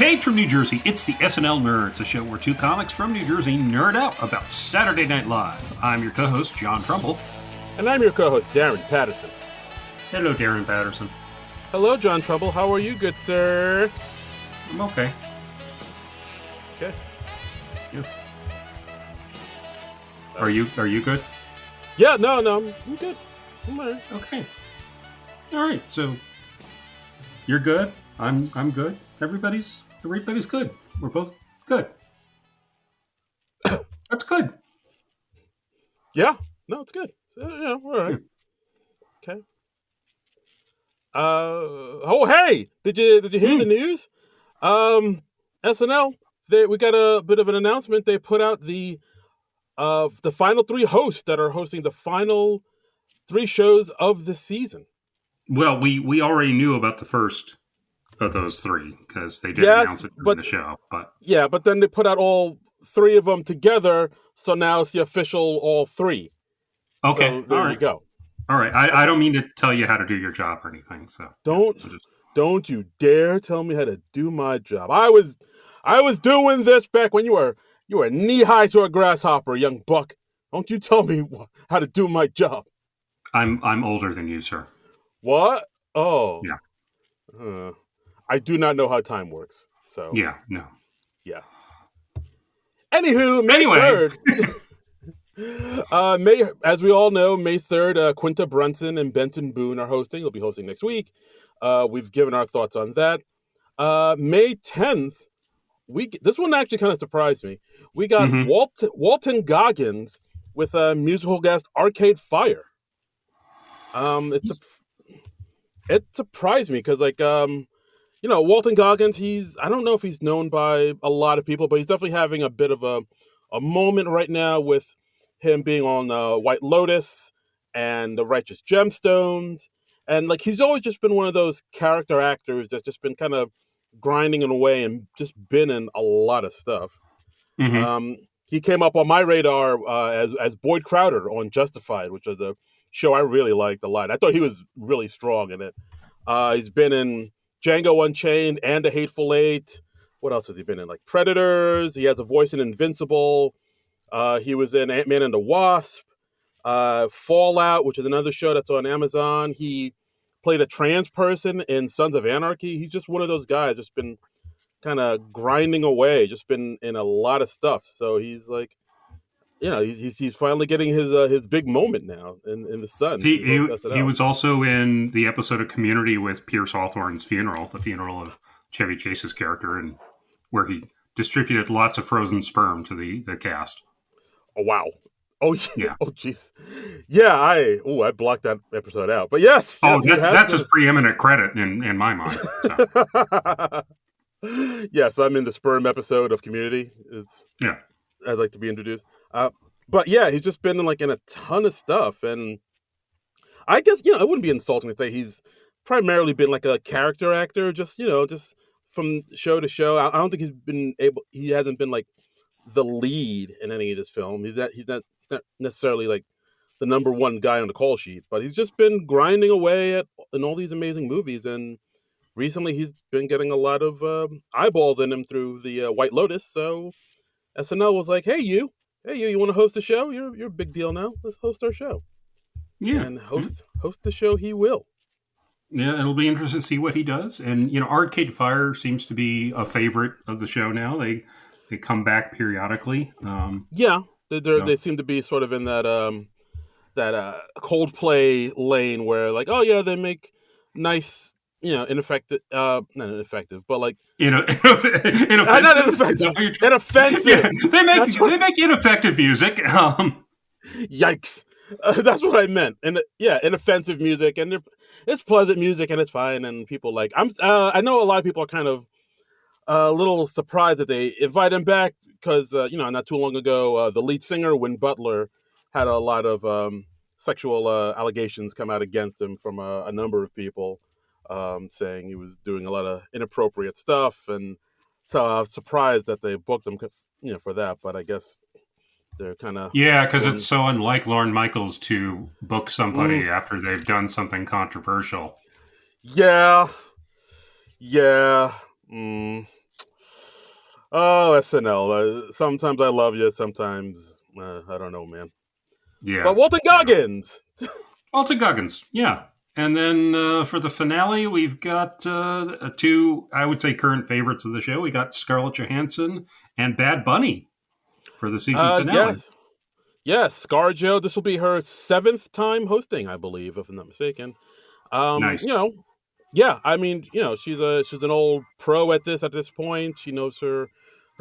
Taped from New Jersey, it's the SNL Nerds, a show where two comics from New Jersey nerd out about Saturday Night Live. I'm your co-host, John Trumbull. And I'm your co-host, Darren Patterson. Hello, Darren Patterson. Hello, John Trumbull. How are you, good sir? I'm okay. Okay. Yeah. Are you good? Yeah, no, I'm good. I'm all right. Okay. All right, so you're good. I'm good. Everybody's good. We're both good. That's good. Yeah, no, it's good. Yeah, all right. Okay. Hey, did you hear the news? SNL, we got a bit of an announcement. They put out the final three hosts that are hosting the final three shows of the season. Well, we already knew about the first of those three because they did announce it in the show. But yeah, but then they put out all three of them together, so now it's the official all three. Okay, so there you go. All right, I don't mean to tell you how to do your job or anything. So don't you dare tell me how to do my job. I was doing this back when you were knee high to a grasshopper, young buck. Don't you tell me how to do my job. I'm older than you, sir. What? Oh, yeah. I do not know how time works. So yeah, no, yeah. Anywho, May 3rd. As we all know, May 3rd, Quinta Brunson and Benson Boone are hosting. They'll be hosting next week. We've given our thoughts on that. May 10th, this one actually kind of surprised me. We got Walton Goggins with a musical guest, Arcade Fire. It surprised me because, Walton Goggins, I don't know if he's known by a lot of people, but he's definitely having a bit of a moment right now with him being on White Lotus and The Righteous Gemstones. And, he's always just been one of those character actors that's just been kind of grinding away and just been in a lot of stuff. Mm-hmm. He came up on my radar as Boyd Crowder on Justified, which was a show I really liked a lot. I thought he was really strong in it. He's been in Django Unchained and The Hateful Eight. What else has he been in? Predators. He has a voice in Invincible. He was in Ant-Man and the Wasp. Fallout, which is another show that's on Amazon. He played a trans person in Sons of Anarchy. He's just one of those guys that's been kind of grinding away, just been in a lot of stuff. So he's he's finally getting his big moment now in the sun. He was also in the episode of Community with Pierce Hawthorne's funeral, the funeral of Chevy Chase's character, and where he distributed lots of frozen sperm to the cast. Oh wow! Oh yeah! Oh jeez! Yeah, I blocked that episode out. But yes. That's his preeminent credit in my mind. So. Yes, I'm in the sperm episode of Community. I'd like to be introduced. But yeah, he's just been in a ton of stuff, and I guess it wouldn't be insulting to say he's primarily been a character actor, just from show to show. I don't think he hasn't been the lead in any of this film. He's not necessarily the number one guy on the call sheet, but he's just been grinding away in all these amazing movies, and recently he's been getting a lot of eyeballs in him through the White Lotus. So SNL was like, hey you want to host a show? You're a big deal now. Let's host our show. Yeah. And host the show he will. Yeah, it'll be interesting to see what he does. And, Arcade Fire seems to be a favorite of the show now. They come back periodically. They seem to be sort of in that Coldplay lane where they make nice, ineffective, not ineffective, but inoffensive. Not ineffective. Inoffensive. Yeah, they make ineffective music. Yikes. That's what I meant. And inoffensive music, and it's pleasant music, and it's fine, and people I know a lot of people are kind of a little surprised that they invite him back because not too long ago the lead singer Win Butler had a lot of sexual allegations come out against him from a number of people, saying he was doing a lot of inappropriate stuff, and so I was surprised that they booked him for that. But I guess they're kind of because it's so unlike Lorne Michaels to book somebody after they've done something controversial. Yeah. Oh, SNL. Sometimes I love you. Sometimes I don't know, man. Yeah. But Walton Goggins. Walton Goggins. Yeah. And then for the finale, we've got two, I would say, current favorites of the show. We got Scarlett Johansson and Bad Bunny for the season Yeah, finale. yes, ScarJo. This will be her 7th time hosting, I believe, if I'm not mistaken. Nice. You know, yeah. I mean, she's an old pro at this point. She knows her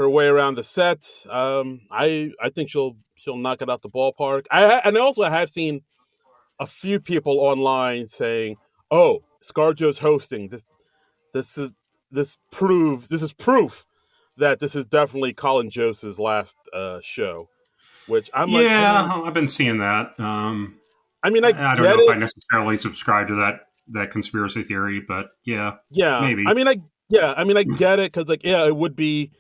way around the set. I think she'll knock it out the ballpark. And also I have seen a few people online saying, "Oh, ScarJo's hosting. This is this is proof that this is definitely Colin Jost's last show." Which I'm like, Yeah, I've been seeing that. I mean, I I don't get know if I it. necessarily subscribe to that conspiracy theory, but yeah, Yeah, maybe. I mean, I get it because like, yeah, it would be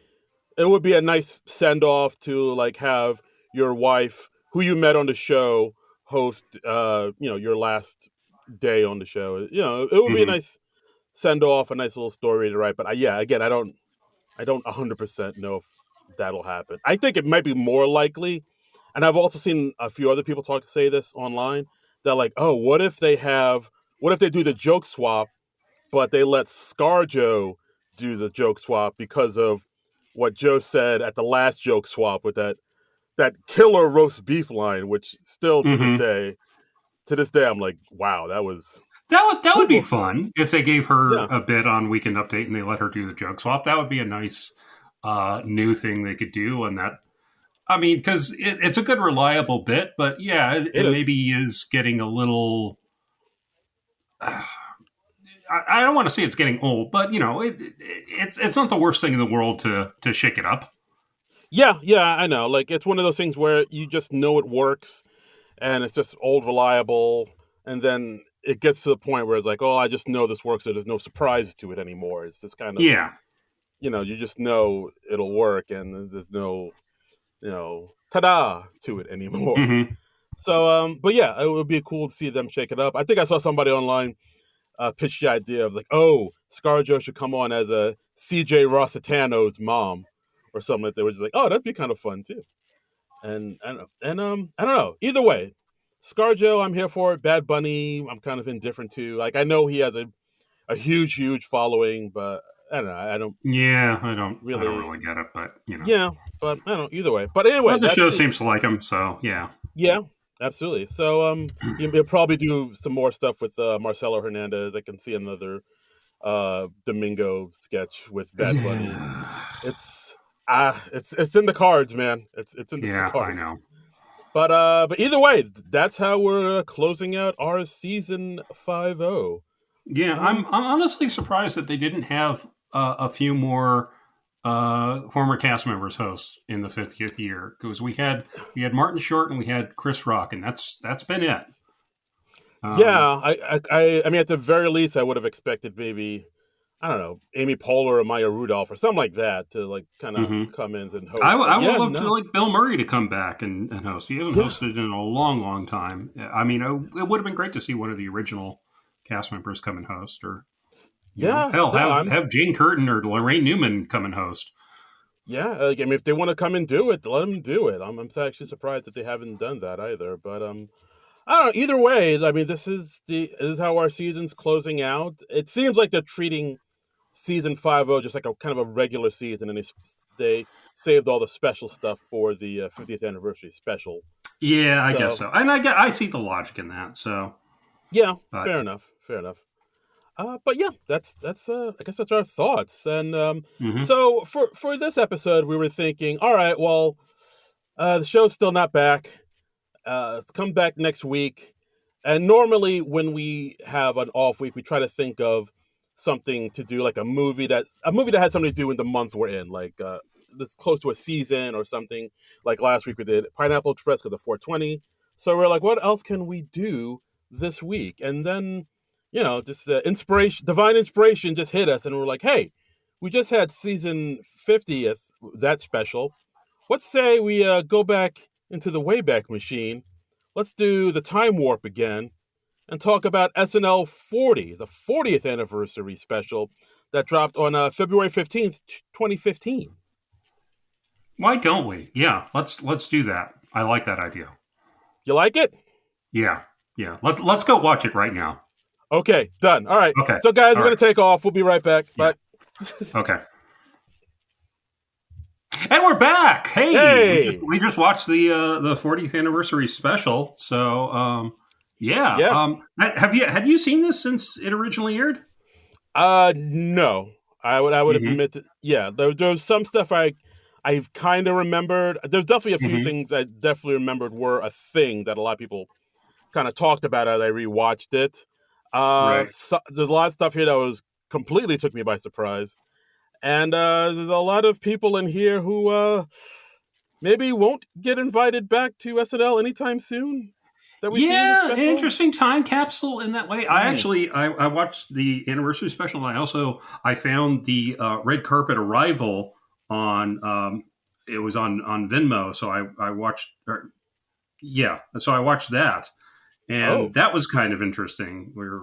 a nice send off to like have your wife, who you met on the show, host, your last day on the show. It would be a Hmm. nice send off, a nice little story to write. But yeah, again, I don't 100% know if that'll happen. I think it might be more likely, and I've also seen a few other people say this online. They're like, oh, what if they do the joke swap, but they let ScarJo do the joke swap because of what Joe said at the last joke swap with that killer roast beef line, which still Hmm. to this day, I'm like, wow, that was That would be whew, fun if they gave her yeah, a bit on Weekend Update and they let her do the joke swap. That would be a nice new thing they could do, and that I mean, because it's a good, reliable bit, but yeah, it it is. maybe is getting a little. I don't want to say it's getting old, but it's not the worst thing in the world to shake it up. Yeah, yeah, I know. Like it's one of those things where you just know it works and it's just old reliable, and then it gets to the point where it's like, oh, I just know this works, so there's no surprise to it anymore. It's just kind of, Yeah. you just know it'll work, and there's no, ta-da to it anymore. Hmm. So, but yeah, it would be cool to see them shake it up. I think I saw somebody online pitch the idea of like, oh, ScarJo should come on as a CJ Rossitano's mom or something like that. Which is like, oh, that'd be kind of fun too. And I don't know. And I don't know. Either way, ScarJo, I'm here for it. Bad Bunny, I'm kind of indifferent to. Like I know he has a huge, huge following, but I don't know. I don't Yeah, I don't really. really get it, but Yeah, but I don't know. Either way, but anyway, well, the that's show the seems to like him, so yeah. yeah, absolutely. So he'll probably do some more stuff with Marcelo Hernandez. I can see another Domingo sketch with Bad Bunny. Yeah, It's it's in the cards, man. It's in the yeah, I cards. know. But either way, that's how we're closing out our season 5-0. Yeah, I'm honestly surprised that they didn't have a few more former cast members host in the 50th year because we had Martin Short and we had Chris Rock, and that's been it. Um, Yeah, I mean, at the very least, I would have expected maybe, I don't know, Amy Poehler or Maya Rudolph or something like that to like kind of mhm. come in and I, host. w- But I would yeah, love to no, like Bill Murray to come back and host. He hasn't yeah, hosted in a long, long time. I mean, it would have been great to see one of the original cast members come and host, or yeah, hell, no, have Jane Curtin or Lorraine Newman come and host. yeah. Like, I mean, if they want to come and do it, let them do it. I'm actually surprised that they haven't done that either. But I don't know. Either way, I mean, this is how our season's closing out. It seems like they're treating season 5-0 just like a kind of a regular season, and they saved all the special stuff for the 50th anniversary special. Yeah, I guess So so, and I see the logic in that. So, yeah, but fair enough, fair enough. But yeah, that's I guess that's our thoughts. And mhm. so for this episode, we were thinking, all right, well, the show's still not back. Come back next week. And normally, when we have an off week, we try to think of something to do, like a movie that had something to do in the month we're in, like that's close to a season or something. Like last week, we did Pineapple Express with the 420. So we're like, what else can we do this week? And then, just divine inspiration just hit us, and we're like, hey, we just had season 50th, that special. Let's say we go back into the Wayback Machine. Let's do the Time Warp again and talk about SNL 40, the 40th anniversary special that dropped on February 15th, 2015. Why don't we? Yeah, let's do that. I like that idea. You like it? Yeah, yeah. Let's go watch it right now. Okay, done. All right. Okay. So, guys, All we're going right. to take off. We'll be right back. Yeah. Bye. Okay. And we're back. Hey, Hey. we just watched the 40th anniversary special. So yeah. Yeah. Had you seen this since it originally aired? No. I would admit that, yeah, there was some stuff I kind of remembered. There's definitely a few things I definitely remembered were a thing that a lot of people kind of talked about as I rewatched it. Right. So, there's a lot of stuff here that was completely took me by surprise. And there's a lot of people in here who maybe won't get invited back to SNL anytime soon that we see in the Yeah, an special. interesting time capsule in that way. I watched the anniversary special, and I found the red carpet arrival on it was on Venmo, so I watched. So I watched that, and that was kind of interesting. Where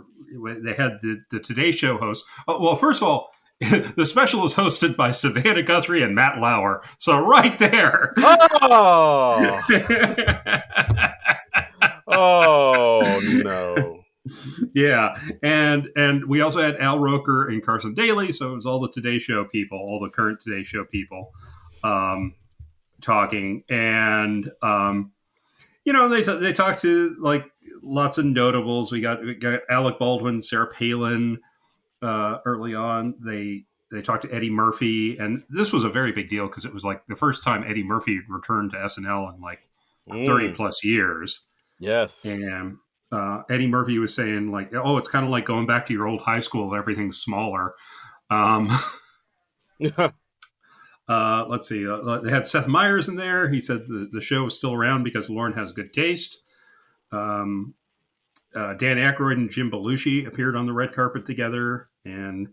they had the Today Show host. Oh, well, first of all, the special is hosted by Savannah Guthrie and Matt Lauer. So right there. Oh. Oh no. Yeah, and we also had Al Roker and Carson Daly, so it was all the Today Show people, all the current Today Show people, talking, and they talked to like lots of notables. We got Alec Baldwin, Sarah Palin. Early on, they talked to Eddie Murphy, and this was a very big deal because it was like the first time Eddie Murphy returned to SNL in like 30 plus years. Yes. And Eddie Murphy was saying like, oh, it's kind of like going back to your old high school. Everything's smaller. Let's see. They had Seth Meyers in there. He said the show is still around because Lauren has good taste. Dan Aykroyd and Jim Belushi appeared on the red carpet together, and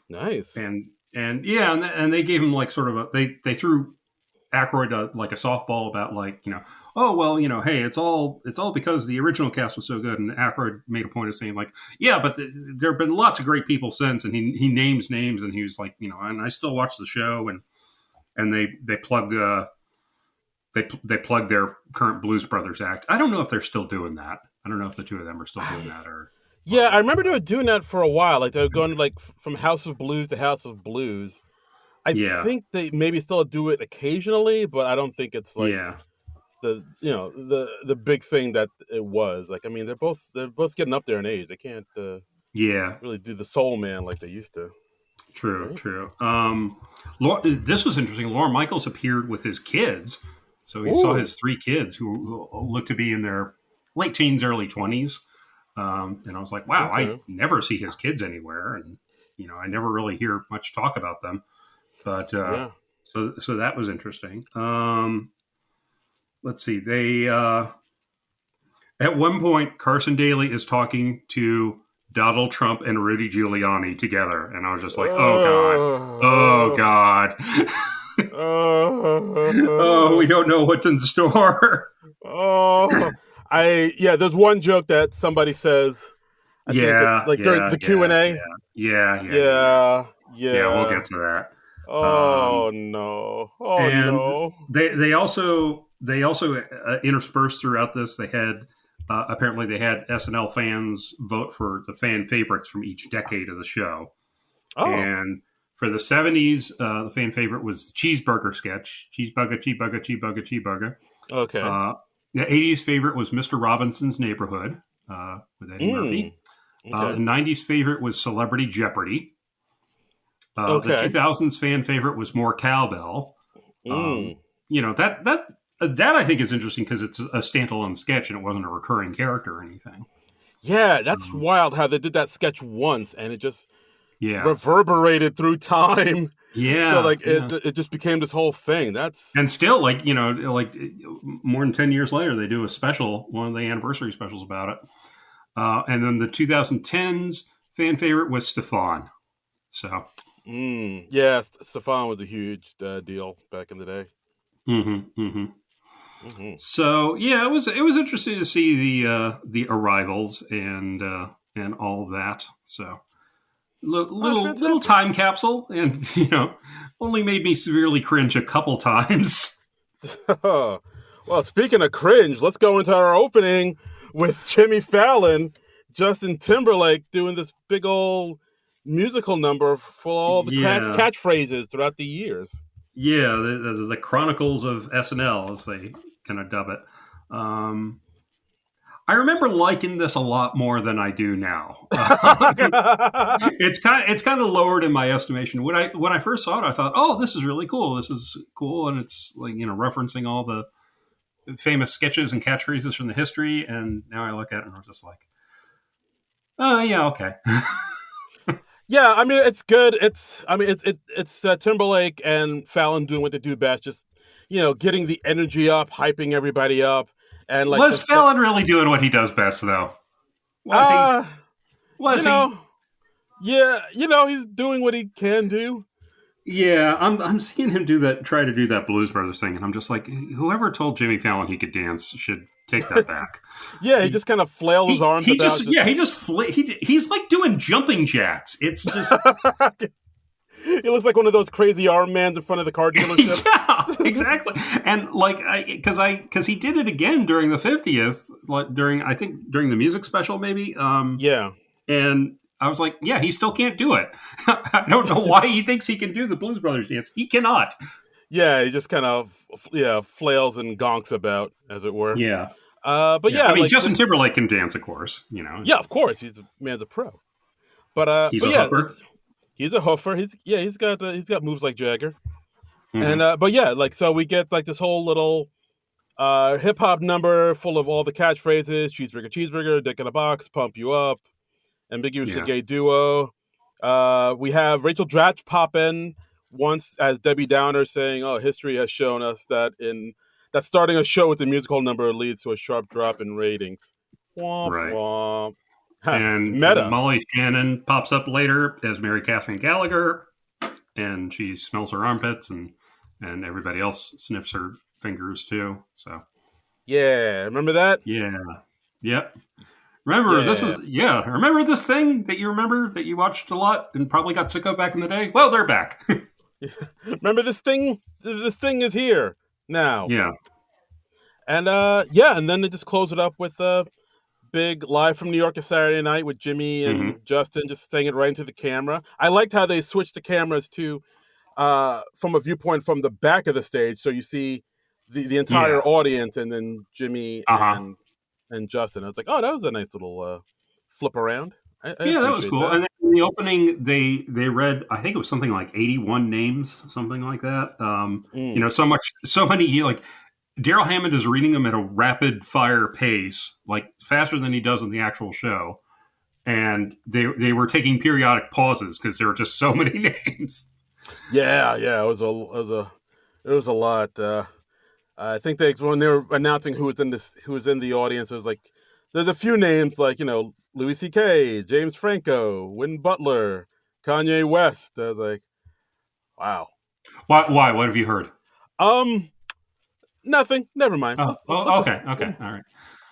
nice. And they gave him like sort of they threw Aykroyd like a softball about like, oh, well, hey, it's all because the original cast was so good. And Aykroyd made a point of saying like, yeah, but there have been lots of great people since. And he names names, and he was like, and I still watch the show, and they plug they plug their current Blues Brothers act. I don't know if they're still doing that. I don't know if the two of them are still doing that or. Yeah, I remember they were doing that for a while. Like they were going like from House of Blues to House of Blues. I think they maybe still do it occasionally, but I don't think it's like the big thing that it was. Like, I mean, they're both getting up there in age. They can't really do the Soul Man like they used to. True. This was interesting. Lorne Michaels appeared with his kids, so he saw his three kids who looked to be in their late teens, early 20s. And I was like, wow, I never see his kids anywhere, and I never really hear much talk about them. But so that was interesting. Let's see. They at one point, Carson Daly is talking to Donald Trump and Rudy Giuliani together, and I was just like, oh god, oh, we don't know what's in store. There's one joke that somebody says. I think it's like during the Q&A. Yeah, we'll get to that. Oh no! Oh no! They also interspersed throughout this. They had apparently they had SNL fans vote for the fan favorites from each decade of the show. Oh. And for the 70s, the fan favorite was the cheeseburger sketch. Cheeseburger, cheeseburger, cheeseburger, cheeseburger. Okay. The 80s favorite was Mr. Robinson's Neighborhood with Eddie Murphy. Okay. The 90s favorite was Celebrity Jeopardy. The 2000s fan favorite was More Cowbell. That I think is interesting because it's a standalone sketch and it wasn't a recurring character or anything. Yeah, that's wild how they did that sketch once and it just reverberated through time. Yeah. So it just became this whole thing. And still like more than 10 years later, they do a special, one of the anniversary specials about it. And then the 2010s fan favorite was Stefan. So. Yeah, Stefan was a huge deal back in the day. So yeah, it was interesting to see the arrivals and all that. So little time capsule, and only made me severely cringe a couple times. Well, speaking of cringe, let's go into our opening with Jimmy Fallon, Justin Timberlake doing this big old musical number for all the Yeah. catchphrases throughout the years. Yeah, the Chronicles of SNL, as they kind of dub it. I remember liking this a lot more than I do now. It's kind of lowered in my estimation. When I first saw it, I thought, "Oh, this is really cool. This is cool," and it's like referencing all the famous sketches and catchphrases from the history. And now I look at it and I'm just like, "Oh, yeah, okay." Yeah, I mean it's good. It's Timberlake and Fallon doing what they do best, just getting the energy up, hyping everybody up, and like was Fallon really doing what he does best though? Was he? Yeah, he's doing what he can do. Yeah, I'm seeing him try to do that Blues Brothers thing, and I'm just like, whoever told Jimmy Fallon he could dance should take that back. Yeah, he just kind of flails his arms. He's like doing jumping jacks. It's just. He looks like one of those crazy arm mans in front of the car dealership. Yeah, exactly. And like, because he did it again during the 50th, like during the music special, maybe. Yeah. And I was like, yeah, he still can't do it. I don't know why he thinks he can do the Blues Brothers dance. He cannot. Yeah, he just kind of flails and gonks about, as it were. Yeah. But yeah, I mean, Justin Timberlake can dance, of course. Yeah, of course, he's a man's a pro. But he's a hoofer. He's a hoofer. He's got moves like Jagger. Mm-hmm. And so we get like this whole little hip hop number full of all the catchphrases: cheeseburger, cheeseburger, dick in a box, pump you up, ambiguously gay duo. We have Rachel Dratch pop in once as Debbie Downer saying, "Oh, history has shown us that starting a show with a musical number leads to a sharp drop in ratings." Womp, right. Womp. And Molly Shannon pops up later as Mary Catherine Gallagher, and she smells her armpits, and everybody else sniffs her fingers too. So, yeah, remember that? Yeah, yep. Remember this is Remember this thing that you watched a lot and probably got sick of back in the day? Well, they're back. Remember this thing? This thing is here now. Yeah, and and then they just close it up with big live from New York a Saturday night with Jimmy and Justin just saying it right into the camera. I liked how they switched the cameras to from a viewpoint from the back of the stage, so you see the entire audience, and then Jimmy and Justin. I was like, oh, that was a nice little flip around. That was cool. That. And in the opening, they read, I think it was something like 81 names, something like that. So many like. Daryl Hammond is reading them at a rapid fire pace, like faster than he does in the actual show. And they were taking periodic pauses because there were just so many names. Yeah, it was a lot. I think when they were announcing who was in the audience, it was like there's a few names like Louis C.K., James Franco, Wynn Butler, Kanye West. I was like, wow. Why? What have you heard? Nothing. Never mind. Okay. All right.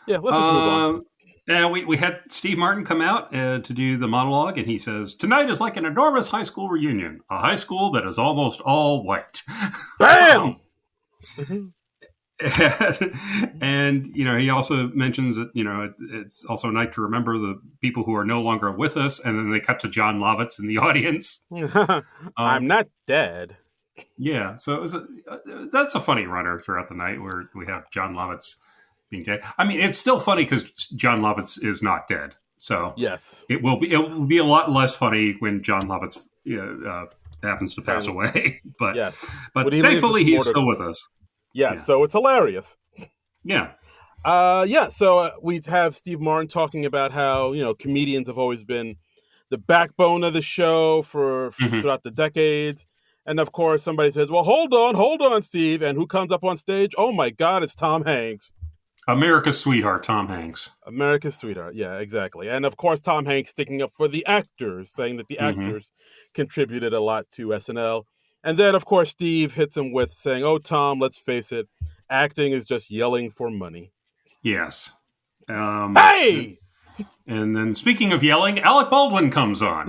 Yeah, let's just move on. And we had Steve Martin come out to do the monologue, and he says, "Tonight is like an enormous high school reunion, a high school that is almost all white." Bam! And he also mentions that it's also a night to remember the people who are no longer with us, and then they cut to John Lovitz in the audience. I'm not dead. Yeah, so that's a funny runner throughout the night where we have John Lovitz being dead. I mean, it's still funny because John Lovitz is not dead. So yes, it will be a lot less funny when John Lovitz happens to pass away. But yes, but thankfully he's still with us. Yeah, so it's hilarious. Yeah. So we have Steve Martin talking about how comedians have always been the backbone of the show for throughout the decades. And of course, somebody says, well, hold on, Steve. And who comes up on stage? Oh, my God, it's Tom Hanks. America's sweetheart, Tom Hanks. America's sweetheart. Yeah, exactly. And of course, Tom Hanks sticking up for the actors, saying that the actors contributed a lot to SNL. And then, of course, Steve hits him with saying, oh, Tom, let's face it, acting is just yelling for money. Yes. Hey! And then, speaking of yelling, Alec Baldwin comes on.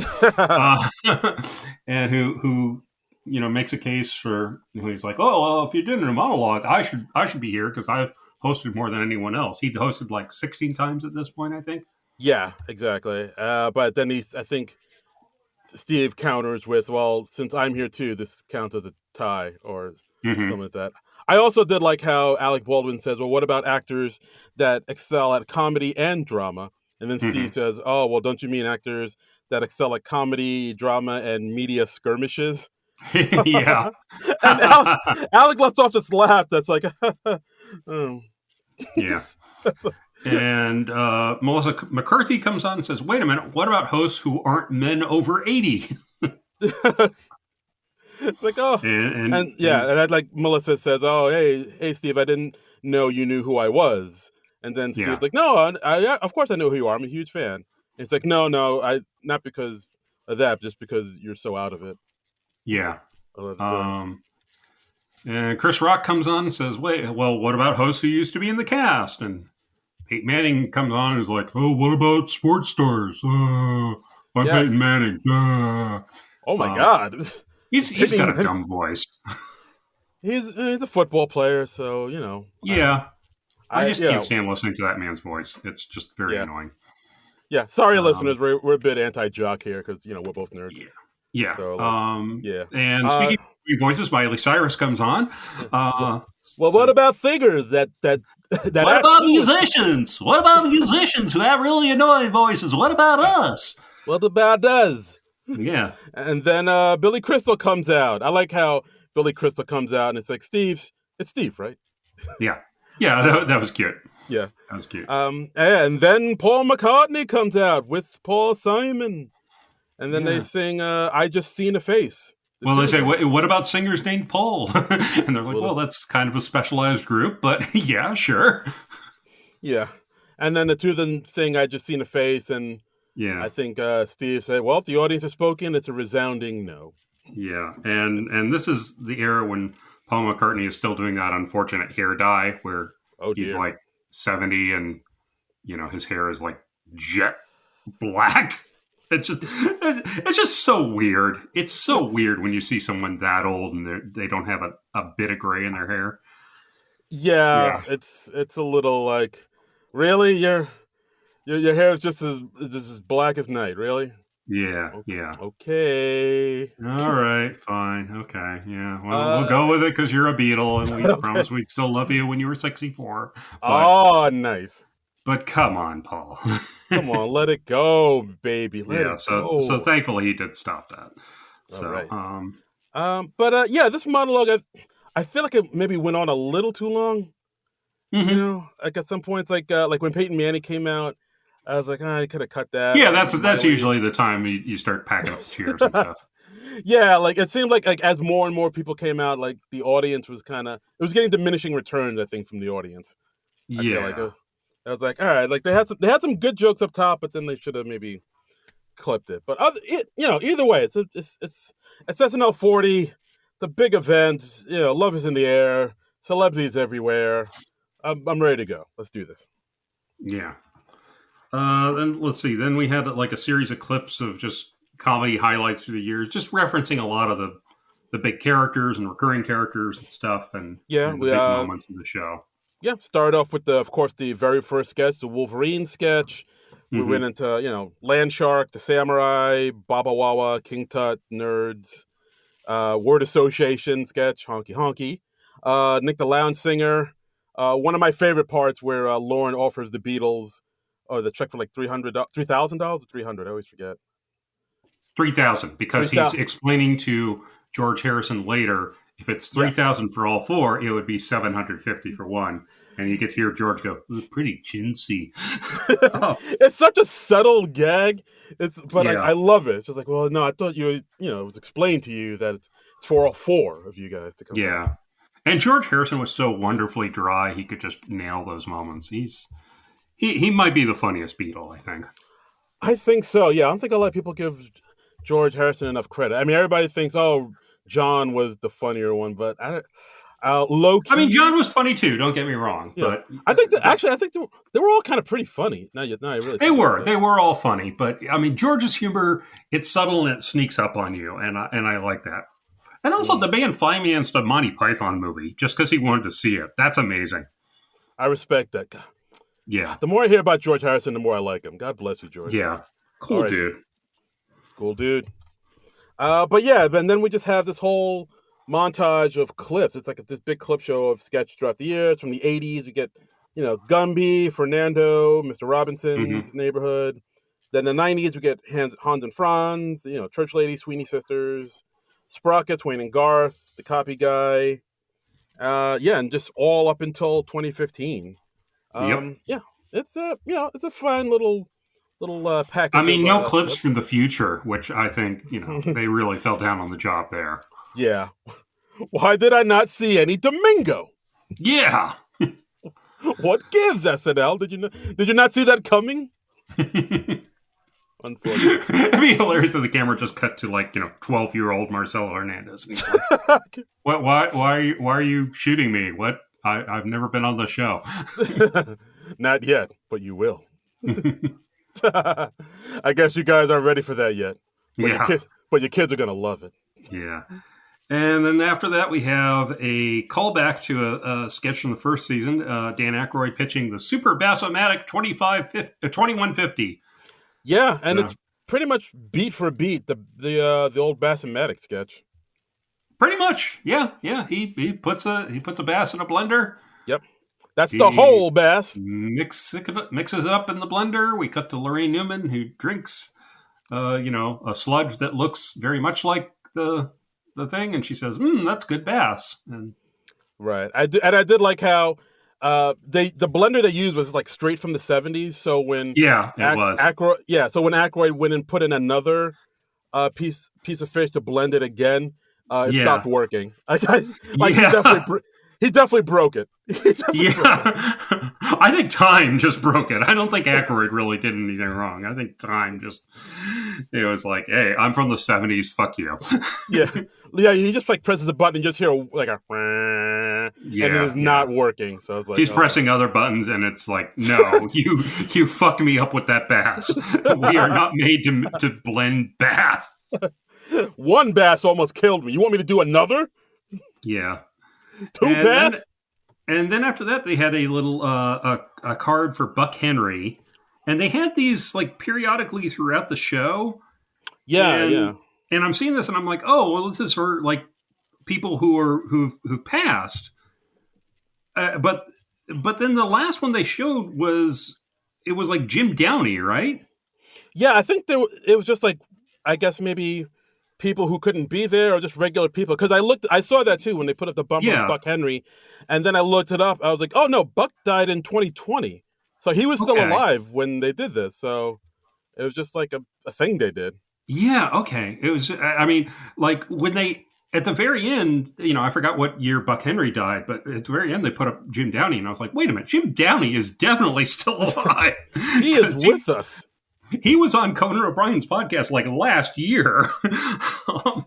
And who makes a case for, he's like, oh, well, if you did a monologue, I should be here because I've hosted more than anyone else. He'd hosted like 16 times at this point, I think. Yeah, exactly. But then I think Steve counters with, well, since I'm here too, this counts as a tie or something like that. I also did like how Alec Baldwin says, well, what about actors that excel at comedy and drama? And then Steve says, oh, well, don't you mean actors that excel at comedy, drama, and media skirmishes? Yeah. And Alec lets off this laugh that's like, oh. Yeah. And Melissa McCarthy comes on and says, wait a minute, what about hosts who aren't men over 80? It's like, oh, and I'd like Melissa says, oh, hey, Steve, I didn't know you knew who I was. And then Steve's like, no, I of course I know who you are. I'm a huge fan. And it's like, no, I not because of that, just because you're so out of it. Yeah. And Chris Rock comes on and says, wait, well, what about hosts who used to be in the cast? And Peyton Manning comes on and is like, oh, what about sports stars? I'm Peyton Manning. Oh my God. He's got a dumb voice. He's a football player, so, Yeah. I just can't stand listening to that man's voice. It's just very annoying. Yeah. Sorry, listeners. We're a bit anti-jock here because, we're both nerds. Yeah. So, And speaking of voices, Miley Cyrus comes on. Well, what about singers that what about musicians? What about musicians who have really annoying voices? What about us? What about us? Yeah. And then Billy Crystal comes out. I like how Billy Crystal comes out and it's like, it's Steve, right? Yeah. Yeah, that was cute. Yeah. That was cute. And then Paul McCartney comes out with Paul Simon. And then they sing I Just Seen a Face. Well, they say, what about singers named Paul? And they're like, well, that's kind of a specialized group, but yeah, sure. Yeah. And then the two of them sing I Just Seen a Face, and I think Steve said, well, if the audience has spoken, it's a resounding no. Yeah, and this is the era when Paul McCartney is still doing that unfortunate hair dye where he's like 70 and, his hair is like jet black. It's just so weird. It's so weird when you see someone that old and they don't have a bit of gray in their hair. Yeah. It's a little like, really, your hair is just as black as night, really? Yeah. Okay. All right. Fine. Okay. Yeah. Well, we'll go with it because you're a Beatle, and we promised we'd still love you when you were 64. Oh, nice. But come on, Paul. Come on, let it go, baby. Let it go. So thankfully he did stop that. So, right. This monologue, I feel like it maybe went on a little too long. Like at some points, like when Peyton Manning came out, I was like, I could have cut that. Yeah, that's usually the time you start packing up chairs and stuff. Yeah, like it seemed like as more and more people came out, like the audience was it was getting diminishing returns, I think, from the audience. I was like, all right, like they had some good jokes up top, but then they should have maybe clipped it. But either way, it's SNL 40. It's a big event. Love is in the air. Celebrities everywhere. I'm ready to go. Let's do this. Yeah. Then let's see. Then we had like a series of clips of just comedy highlights through the years, just referencing a lot of the big characters and recurring characters and stuff, and the big moments of the show. Yeah, started off with of course, the very first sketch, the Wolverine sketch. We went into, Land Shark, the Samurai, Baba Wawa, King Tut, Nerds, Word Association sketch, Honky Honky, Nick the Lounge Singer. One of my favorite parts where Lauren offers the Beatles the check for like $3,000 or $300. I always forget. 3,000 because he's explaining to George Harrison later, if it's 3,000 for all four, it would be 750 for one. And you get to hear George go, pretty chintzy. It's such a subtle gag. I love it. It's just like, well, no, I thought it was explained to you that it's for all four of you guys to come. Yeah. Out. And George Harrison was so wonderfully dry. He could just nail those moments. He might be the funniest Beatle, I think. I think so. Yeah. I don't think a lot of people give George Harrison enough credit. I mean, everybody thinks, John was the funnier one, but low-key. I mean, John was funny too. Don't get me wrong, but I think they were all kind of pretty funny. They were all funny, but I mean, George's humor, it's subtle and it sneaks up on you, and I like that. And also the man financed a Monty Python movie just because he wanted to see it. That's amazing. I respect that. God. Yeah. The more I hear about George Harrison, the more I like him. God bless you, George. Yeah. Cool right. Dude. Cool dude. But yeah, and then we just have this whole montage of clips. It's like this big clip show of sketch throughout the years. From the 80s, we get, Gumby, Fernando, Mr. Robinson's Neighborhood. Then the 90s, we get Hans and Franz, Church Lady, Sweeney Sisters, Sprockets, Wayne and Garth, The Copy Guy. And just all up until 2015. Yeah, it's a fun little package. I mean, no clips from the future, which I think, they really fell down on the job there. Yeah. Why did I not see any Domingo? Yeah. What gives, SNL? Did you not see that coming? Unfortunately. It'd be hilarious if the camera just cut to 12-year-old Marcelo Hernandez. And he's like, why are you shooting me? What? I've never been on the show. Not yet, but you will. I guess you guys aren't ready for that yet. But your kids are going to love it. Yeah. And then after that, we have a callback to a sketch from the first season. Dan Aykroyd pitching the Super Bass-O-Matic 2150. Yeah, and it's pretty much beat for beat the old Bass-O-Matic sketch. Pretty much, yeah. He puts a bass in a blender. Yep, that's the whole bass. Mixes it up in the blender. We cut to Lorraine Newman, who drinks, a sludge that looks very much like the thing, and she says, "That's good bass." And right, I did like how the blender they used was like straight from the 70s. So when it was Aykroyd, so when Aykroyd went and put in another piece of fish to blend it again. It stopped working. He definitely broke it. I think time just broke it. I don't think Aykroyd really did anything wrong. I think time just, it was like, hey, I'm from the 70s, fuck you. Yeah, he just presses a button and just hear and it is not working. So I was like, he's pressing other buttons and it's like, no, you fucked me up with that bass. We are not made to blend bass. One bass almost killed me. You want me to do another? Yeah. Two bass? And then after that, they had a little a card for Buck Henry. And they had these periodically throughout the show. Yeah. And I'm seeing this and I'm like, oh, well, this is for people who've passed. But then the last one they showed was Jim Downey, right? Yeah, I think it was just I guess maybe people who couldn't be there or just regular people. Because I saw that too when they put up the bumper of Buck Henry. And then I looked it up. I was like, oh no, Buck died in 2020. So he was still alive when they did this. So it was just a thing they did. Yeah, okay. It was, I mean, when they, at the very end, I forgot what year Buck Henry died, but at the very end they put up Jim Downey. And I was like, wait a minute, Jim Downey is definitely still alive. He is with us. He was on Conan O'Brien's podcast last year.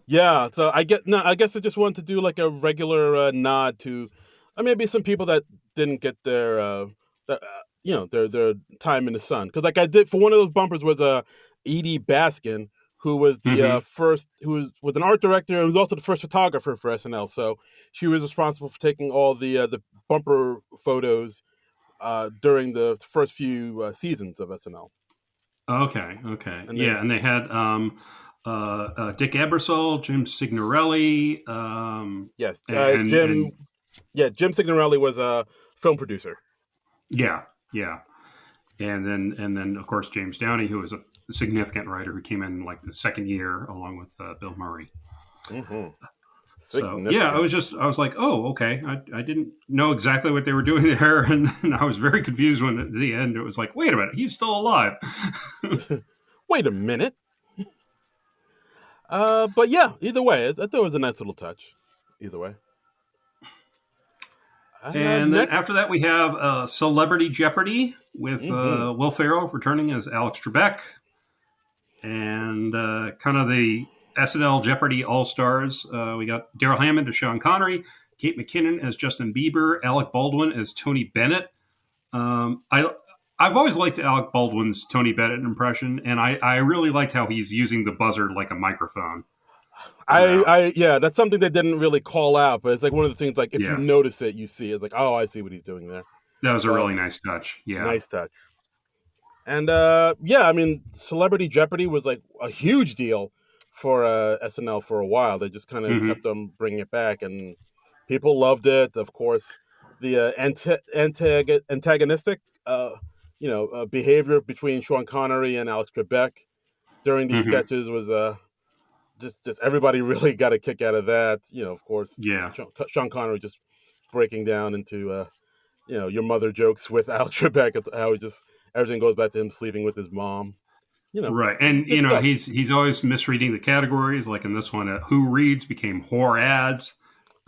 Yeah, so I guess I just wanted to do a regular nod to maybe some people that didn't get their their time in the sun. Because I did for one of those bumpers was Edie Baskin, who was the first, who was an art director and was also the first photographer for SNL. So she was responsible for taking all the bumper photos during the first few seasons of SNL. Okay. And they had Dick Ebersol, Jim Signorelli. Yes, Jim Signorelli was a film producer. Yeah. And then of course James Downey, who was a significant writer who came in the second year along with Bill Murray. Mm-hmm. So I was like, oh, okay. I didn't know exactly what they were doing there, and I was very confused when at the end it was like, wait a minute, he's still alive. Wait a minute. But yeah, either way, I thought it was a nice little touch. Either way. And then after that, we have Celebrity Jeopardy with Will Ferrell returning as Alex Trebek, and kind of the SNL Jeopardy All-Stars. We got Daryl Hammond as Sean Connery, Kate McKinnon as Justin Bieber, Alec Baldwin as Tony Bennett. I've always liked Alec Baldwin's Tony Bennett impression, and I really liked how he's using the buzzer like a microphone. Yeah, that's something they didn't really call out, but it's like one of the things, like, if you Yeah. notice it, you see it. It's like, oh, I see what he's doing there. That was a But really nice touch. Yeah. nice touch. And yeah, I mean, Celebrity Jeopardy was like a huge deal for SNL for a while. They just kind of Hmm. kept on bringing it back, and people loved it. Of course, the antagonistic, behavior between Sean Connery and Alex Trebek during these Hmm. sketches was just everybody really got a kick out of that. Of course, Yeah. Sean Connery just breaking down into your mother jokes with Alex Trebek, how he just everything goes back to him sleeping with his mom. Right. And, Good stuff. he's always misreading the categories. Like in this one, Who Reads became Whore Ads.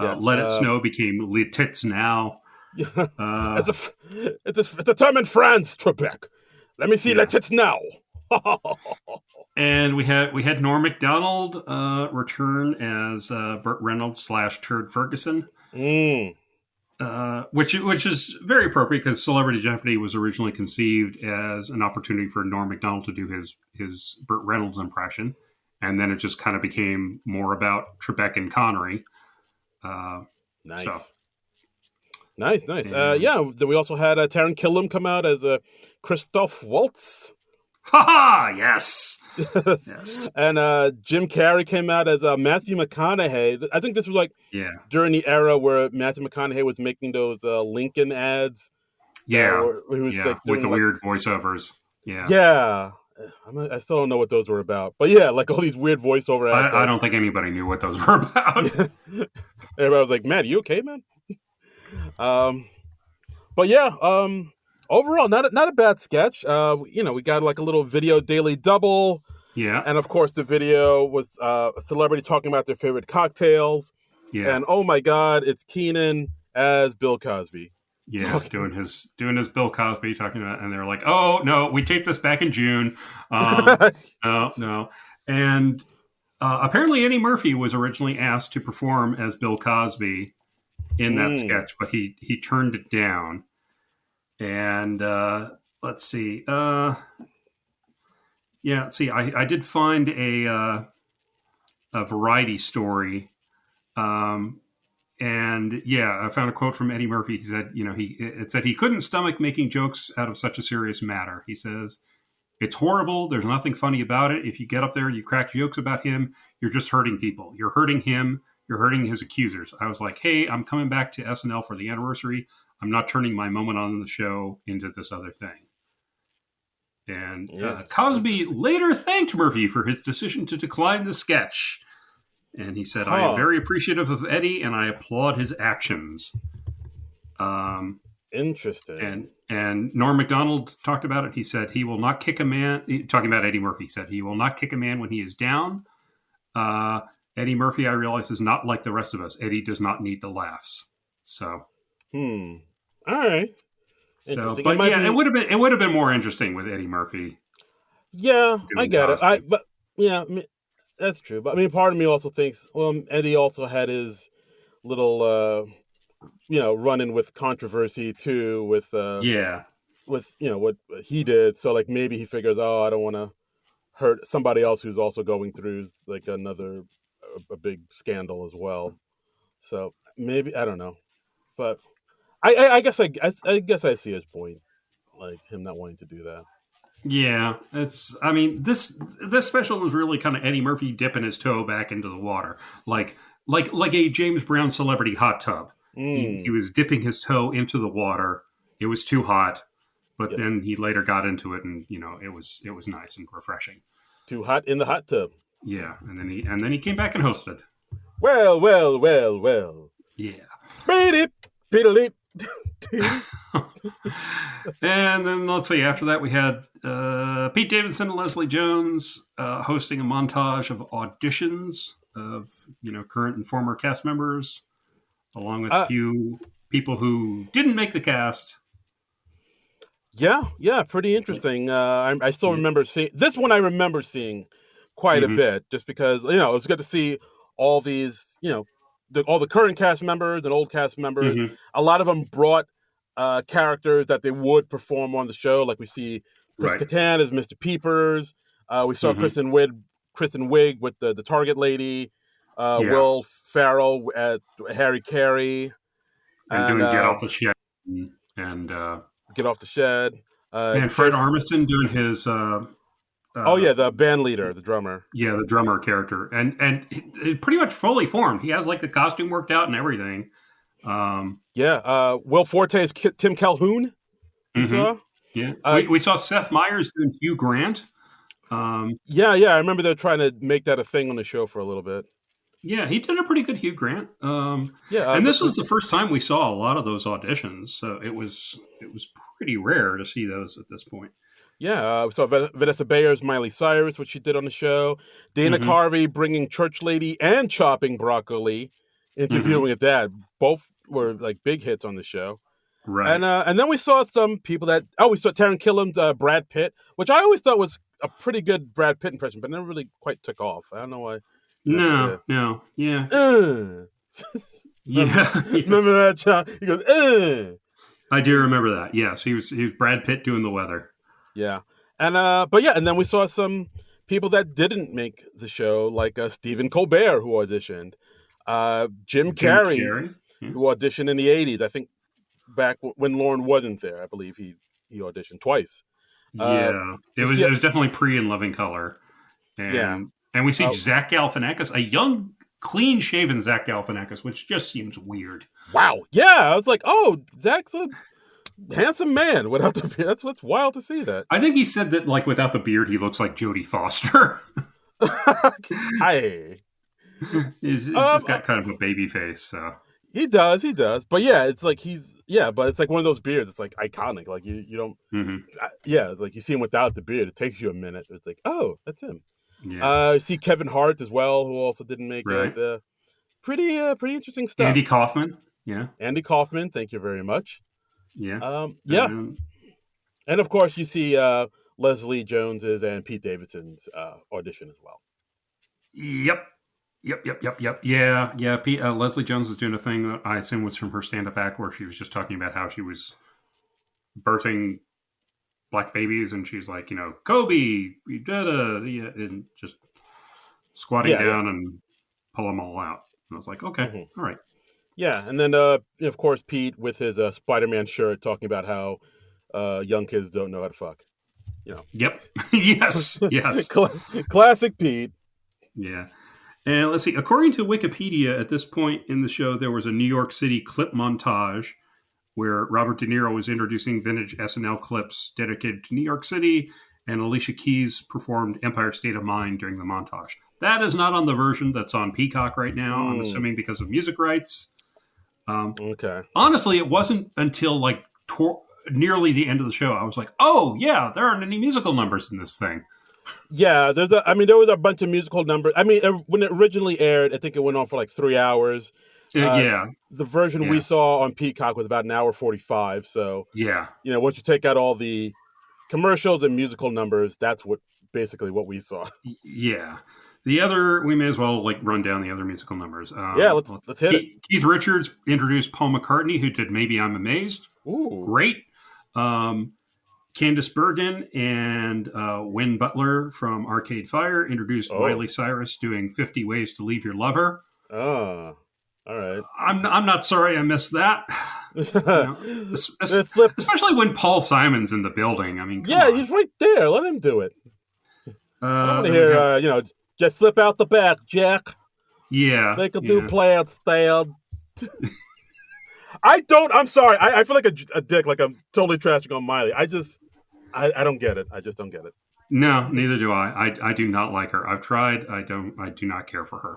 Yes. Let It Snow became Le Tits Now. It's a term in France, Trebek. Let me see. Yeah. Let it now. And we had Norm Macdonald return as Burt Reynolds / Turd Ferguson. Which is very appropriate because Celebrity Jeopardy was originally conceived as an opportunity for Norm Macdonald to do his Burt Reynolds impression, and then it just kind of became more about Trebek and Connery. Nice. So. Nice. Yeah, then we also had Taron Killam come out as Christoph Waltz. Ha! Yes. Yes. And Jim Carrey came out as Matthew McConaughey. I think this was like during the era where Matthew McConaughey was making those Lincoln ads. Yeah. Where he was like with the weird voiceovers. Yeah. Yeah. I still don't know what those were about. But yeah, like all these weird voiceover ads. I don't think anybody knew what those were about. Everybody was like, "Man, you okay, man?" But yeah, overall, not a bad sketch. We got like a little video daily double. Yeah. And of course, the video was a celebrity talking about their favorite cocktails. Yeah. And oh my God, it's Keenan as Bill Cosby. Yeah, doing his Bill Cosby talking about, and they're like, "Oh no, we taped this back in June." No, and apparently Eddie Murphy was originally asked to perform as Bill Cosby in that sketch, but he turned it down. And let's see, I did find a Variety story. And I found a quote from Eddie Murphy. He said, it said he couldn't stomach making jokes out of such a serious matter. He says, "It's horrible. There's nothing funny about it. If you get up there and you crack jokes about him, you're just hurting people. You're hurting him. You're hurting his accusers." I was like, "Hey, I'm coming back to SNL for the anniversary. I'm not turning my moment on the show into this other thing." And Cosby later thanked Murphy for his decision to decline the sketch. And he said, "I am very appreciative of Eddie, and I applaud his actions." Interesting. And Norm Macdonald talked about it. He said he will not kick a man. Talking about Eddie Murphy, he said he will not kick a man when he is down. Eddie Murphy, I realize, is not like the rest of us. Eddie does not need the laughs. So, all right. So, but it would have been more interesting with Eddie Murphy. Yeah, I get it. That's true. But I mean, part of me also thinks, well, Eddie also had his little, run-in with controversy too, with what he did. So like maybe he figures, oh, I don't want to hurt somebody else who's also going through like a big scandal as well. So maybe, I don't know, but I guess I see his point, like him not wanting to do that. Yeah, this special was really kind of Eddie Murphy dipping his toe back into the water, like a James Brown celebrity hot tub. He was dipping his toe into the water. It was too hot, but then he later got into it, and it was nice and refreshing. Too hot in the hot tub. Yeah, and then he came back and hosted. Well. Yeah. And then let's see. After that, we had Pete Davidson and Leslie Jones hosting a montage of auditions of current and former cast members, along with a few people who didn't make the cast. Yeah, pretty interesting. I still remember seeing this one. I remember seeing quite a bit, just because it was good to see all these all the current cast members and old cast members. A lot of them brought characters that they would perform on the show. Like we see Chris Kattan as Mr. Peepers. We saw Kristen Wiig with the Target lady. Will Ferrell at Harry Carey, and doing Get Off the Shed, and Get Off the Shed, and Fred Armisen doing his. The band leader, the drummer. Yeah, the drummer character, and it pretty much fully formed. He has like the costume worked out and everything. Will Forte's Tim Calhoun. You saw? Yeah, we saw Seth Meyers doing Hugh Grant. I remember they're trying to make that a thing on the show for a little bit. Yeah, he did a pretty good Hugh Grant. And this was the first time we saw a lot of those auditions, so it was pretty rare to see those at this point. Yeah, we saw Vanessa Bayer's Miley Cyrus, which she did on the show. Dana Carvey bringing Church Lady and Chopping Broccoli, interviewing at that. Both were like big hits on the show. Right. And then we saw some people we saw Taron Killam's Brad Pitt, which I always thought was a pretty good Brad Pitt impression, but never really quite took off. I don't know why. No. Yeah. Yeah. Remember that, John? He goes, I do remember that. Yes, he was Brad Pitt doing the weather. Yeah. And then we saw some people that didn't make the show, like Stephen Colbert, who auditioned. Jim Carrey, who auditioned in the 80s. I think back when Lauren wasn't there, I believe he auditioned twice. It was definitely pre In Living Color. And we see Zach Galifianakis, a young, clean-shaven Zach Galifianakis, which just seems weird. Wow. Yeah, I was like, Zach's a handsome man without the beard. That's what's wild to see that. I think he said that, like, without the beard, he looks like Jodie Foster. He's just got kind of a baby face. So. He does. But yeah, it's like but it's like one of those beards. It's like iconic. Like you don't. Like you see him without the beard. It takes you a minute. It's like, oh, that's him. Yeah. You see Kevin Hart as well, who also didn't make it. Pretty interesting stuff. Andy Kaufman. Yeah. Andy Kaufman. Thank you very much. Yeah. And of course, you see Leslie Jones's and Pete Davidson's audition as well. Yep. Yeah. Leslie Jones was doing a thing that I assume was from her stand-up act, where she was just talking about how she was birthing black babies, and she's like, Kobe, and just squatting down and pull them all out. And I was like, okay, all right. Yeah, and then of course Pete with his Spider-Man shirt talking about how young kids don't know how to fuck. Yep. Yes. Classic Pete. Yeah. And let's see. According to Wikipedia, at this point in the show, there was a New York City clip montage where Robert De Niro was introducing vintage SNL clips dedicated to New York City, and Alicia Keys performed Empire State of Mind during the montage. That is not on the version that's on Peacock right now, I'm assuming because of music rights. Okay. Honestly, it wasn't until like nearly the end of the show I was like, oh, yeah, there aren't any musical numbers in this thing. Yeah, there was a bunch of musical numbers. I mean, when it originally aired, I think it went on for like 3 hours. The version we saw on Peacock was about an hour 45. So once you take out all the commercials and musical numbers, that's basically what we saw. Yeah. The other, we may as well like run down the other musical numbers. Let's hit it. Keith Richards introduced Paul McCartney, who did Maybe I'm Amazed. Ooh. Great. Candice Bergen and Wynn Butler from Arcade Fire introduced Miley Cyrus doing 50 Ways to Leave Your Lover. Oh, all right. I'm not sorry I missed that. Especially when Paul Simon's in the building. I mean, come on. He's right there. Let him do it. I want to hear, just slip out the back, Jack. Yeah. Make a do play out stand. I'm sorry. I feel like a dick, like I'm totally trashing on Miley. I don't get it. I just don't get it. No, neither do I. I do not like her. I've tried. I do not care for her.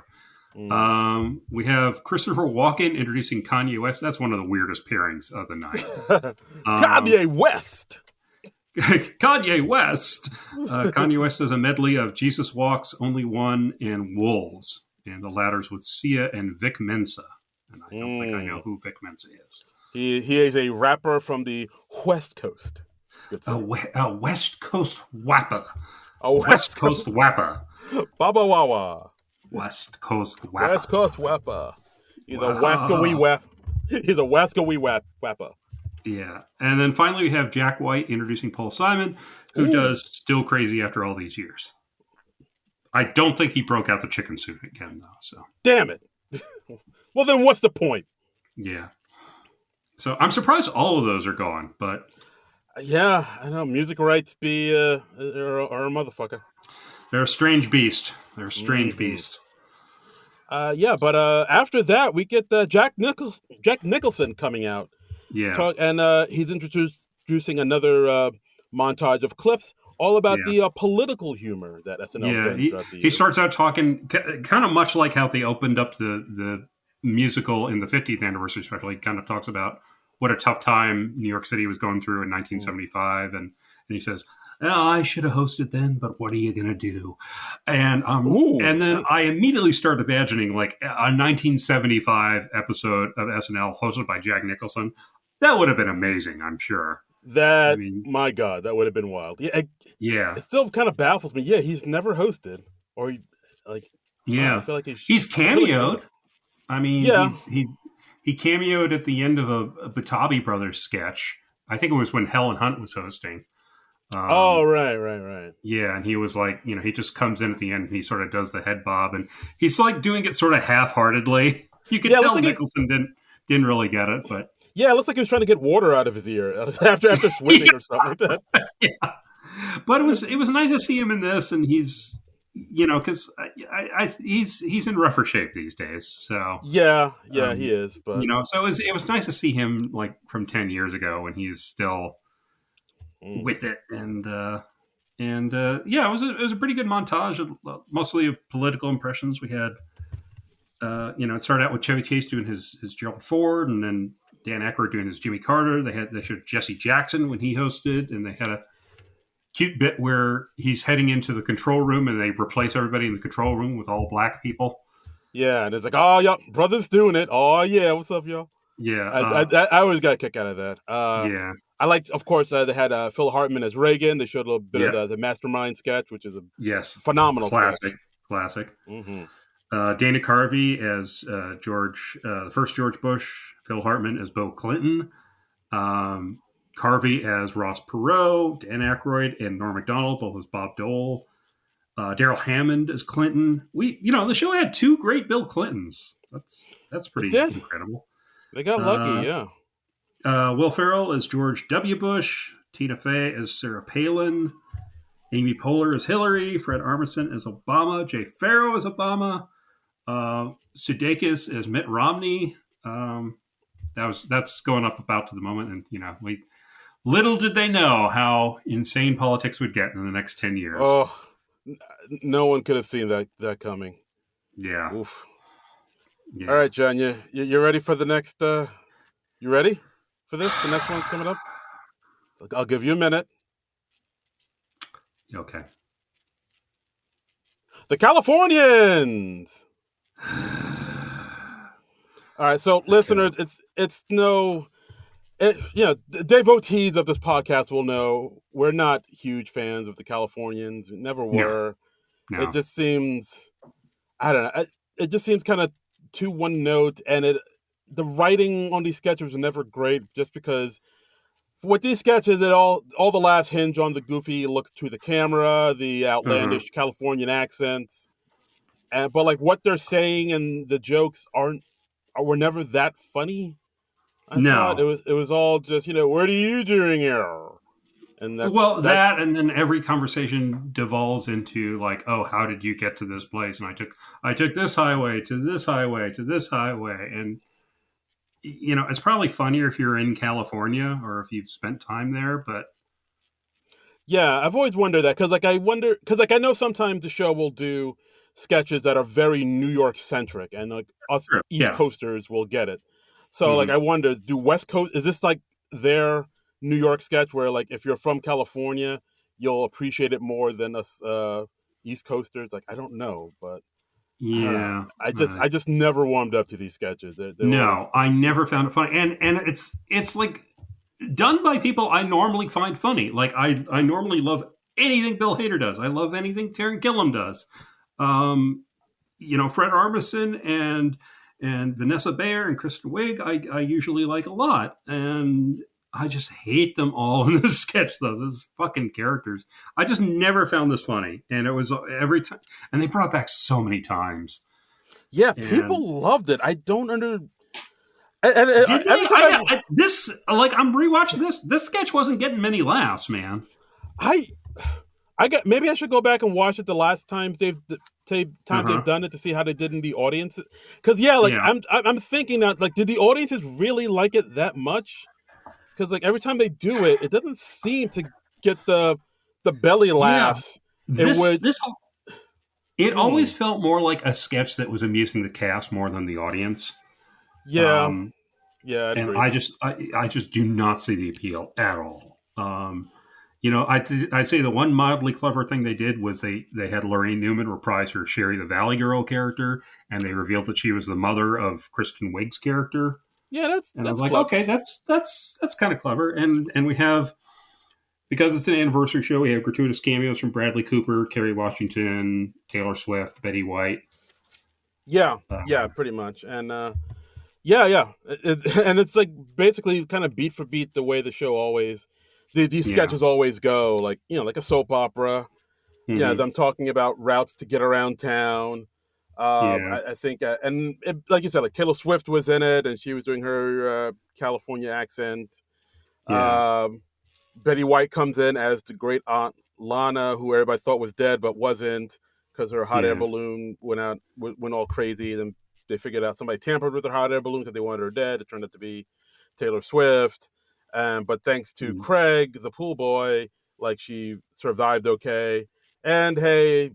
We have Christopher Walken introducing Kanye West. That's one of the weirdest pairings of the night. Kanye West. Kanye West. Kanye West does a medley of Jesus Walks, Only One, and Wolves. And the latter's with Sia and Vic Mensa. And I don't think I know who Vic Mensa is. He is a rapper from the West Coast. A West Coast wapper. A West Coast wapper. Baba Wawa. West Coast wapper. West Coast wapper. He's a Wascowee wap. He's a Wascowee wapper. Yeah. And then finally we have Jack White introducing Paul Simon, who does Still Crazy After All These Years. I don't think he broke out the chicken suit again, though. So damn it. Well, then what's the point? Yeah. So I'm surprised all of those are gone, but yeah, I know music rights are a motherfucker. They're a strange beast. They're a strange beast. Yeah, but after that we get Jack Nicholson coming out. Yeah, and he's introducing another montage of clips all about the political humor that SNL done throughout the years. He starts out talking kind of much like how they opened up the musical in the 50th anniversary special. He kind of talks about what a tough time New York City was going through in 1975, and he says, I should have hosted then, but what are you going to do? And then nice. I immediately started imagining like a 1975 episode of SNL hosted by Jack Nicholson. That would have been amazing, I'm sure. My God, that would have been wild. Yeah. It still kind of baffles me. Yeah, he's never hosted, or I feel like he's cameoed. He cameoed at the end of a Batabi Brothers sketch. I think it was when Helen Hunt was hosting. Right. Yeah, and he was like, he just comes in at the end and he sort of does the head bob, and he's like doing it sort of half-heartedly. You can tell like Nicholson didn't really get it, but yeah, it looks like he was trying to get water out of his ear after swimming or something like that. Yeah, but it was nice to see him in this, and he's because he's in rougher shape these days. So yeah, he is. But so it was nice to see him like from 10 years ago when he's still with it, and it was a pretty good montage of mostly of political impressions. We had it started out with Chevy Chase doing his Gerald Ford, and then Dan Aykroyd doing his Jimmy Carter. They showed Jesse Jackson when he hosted, and they had a cute bit where he's heading into the control room and they replace everybody in the control room with all black people. Yeah, and it's like, oh, yeah, brother's doing it. Oh, yeah, what's up, y'all? Yeah. I always got a kick out of that. I liked, of course, they had Phil Hartman as Reagan. They showed a little bit of the Mastermind sketch, which is a phenomenal classic. Mm-hmm. Dana Carvey as the first George Bush. Phil Hartman as Bill Clinton. Carvey as Ross Perot. Dan Aykroyd and Norm Macdonald, both as Bob Dole. Daryl Hammond as Clinton. The show had 2 great Bill Clintons. That's pretty incredible. They got lucky, yeah. Will Ferrell as George W. Bush. Tina Fey as Sarah Palin. Amy Poehler as Hillary. Fred Armisen as Obama. Jay Farrow as Obama. Sudeikis as Mitt Romney. That's going up about to the moment, and little did they know how insane politics would get in the next 10 years. Oh, no one could have seen that coming. Yeah. Oof. Yeah. All right, John, you ready for the next? You ready for this? The next one's coming up. I'll give you a minute. Okay. The Californians. All right, so listeners, it's devotees of this podcast will know we're not huge fans of the Californians. We never were. No. It just seems, I don't know. It just seems kind of too one note, and the writing on these sketches was never great. Just because with these sketches, all the laughs hinge on the goofy look to the camera, the outlandish Californian accents, but like what they're saying and the jokes were never that funny. I thought it was all just, what are you doing here? And and then every conversation devolves into like, oh, how did you get to this place? And I took this highway to this highway to this highway, and it's probably funnier if you're in California or if you've spent time there, but yeah, I've always wondered that because I know sometimes the show will do sketches that are very New York centric, and like us East Coasters will get it. So like I wonder, do West Coast, is this like their New York sketch where like if you're from California, you'll appreciate it more than us East Coasters? Like I don't know, but yeah, I just never warmed up to these sketches. I never found it funny, and it's like done by people I normally find funny. Like I normally love anything Bill Hader does. I love anything Taran Killam does. Fred Armisen and Vanessa Bayer and Kristen Wiig, I usually like a lot. And hate them all in this sketch, though. Those fucking characters. I just never found this funny. And it was every time. And they brought it back so many times. Yeah, people loved it. I don't understand. Did they? I'm rewatching this. This sketch wasn't getting many laughs, man. Maybe I should go back and watch it the last time they've done it to see how they did in the audience. Because I'm thinking that, like, did the audiences really like it that much? Because, like, every time they do it, it doesn't seem to get the belly laughs. It always felt more like a sketch that was amusing the cast more than the audience. Yeah, I'd agree. I just do not see the appeal at all. I'd say the one mildly clever thing they did was they had Lorraine Newman reprise her Sherry the Valley Girl character, and they revealed that she was the mother of Kristen Wiig's character. Yeah, that's I was like, close. okay, that's kind of clever, and we have, because it's an anniversary show, we have gratuitous cameos from Bradley Cooper, Kerry Washington, Taylor Swift, Betty White. Yeah, pretty much, and and it's like basically kind of beat for beat the way the show always. These sketches always go, like, like a soap opera. Mm-hmm. Yeah, them talking about routes to get around town. I think, like you said, like Taylor Swift was in it, and she was doing her California accent. Yeah. Betty White comes in as the great aunt Lana, who everybody thought was dead but wasn't, because her hot air balloon went all crazy. Then they figured out somebody tampered with her hot air balloon because they wanted her dead. It turned out to be Taylor Swift. But thanks to Craig, the pool boy, like, she survived okay. And hey,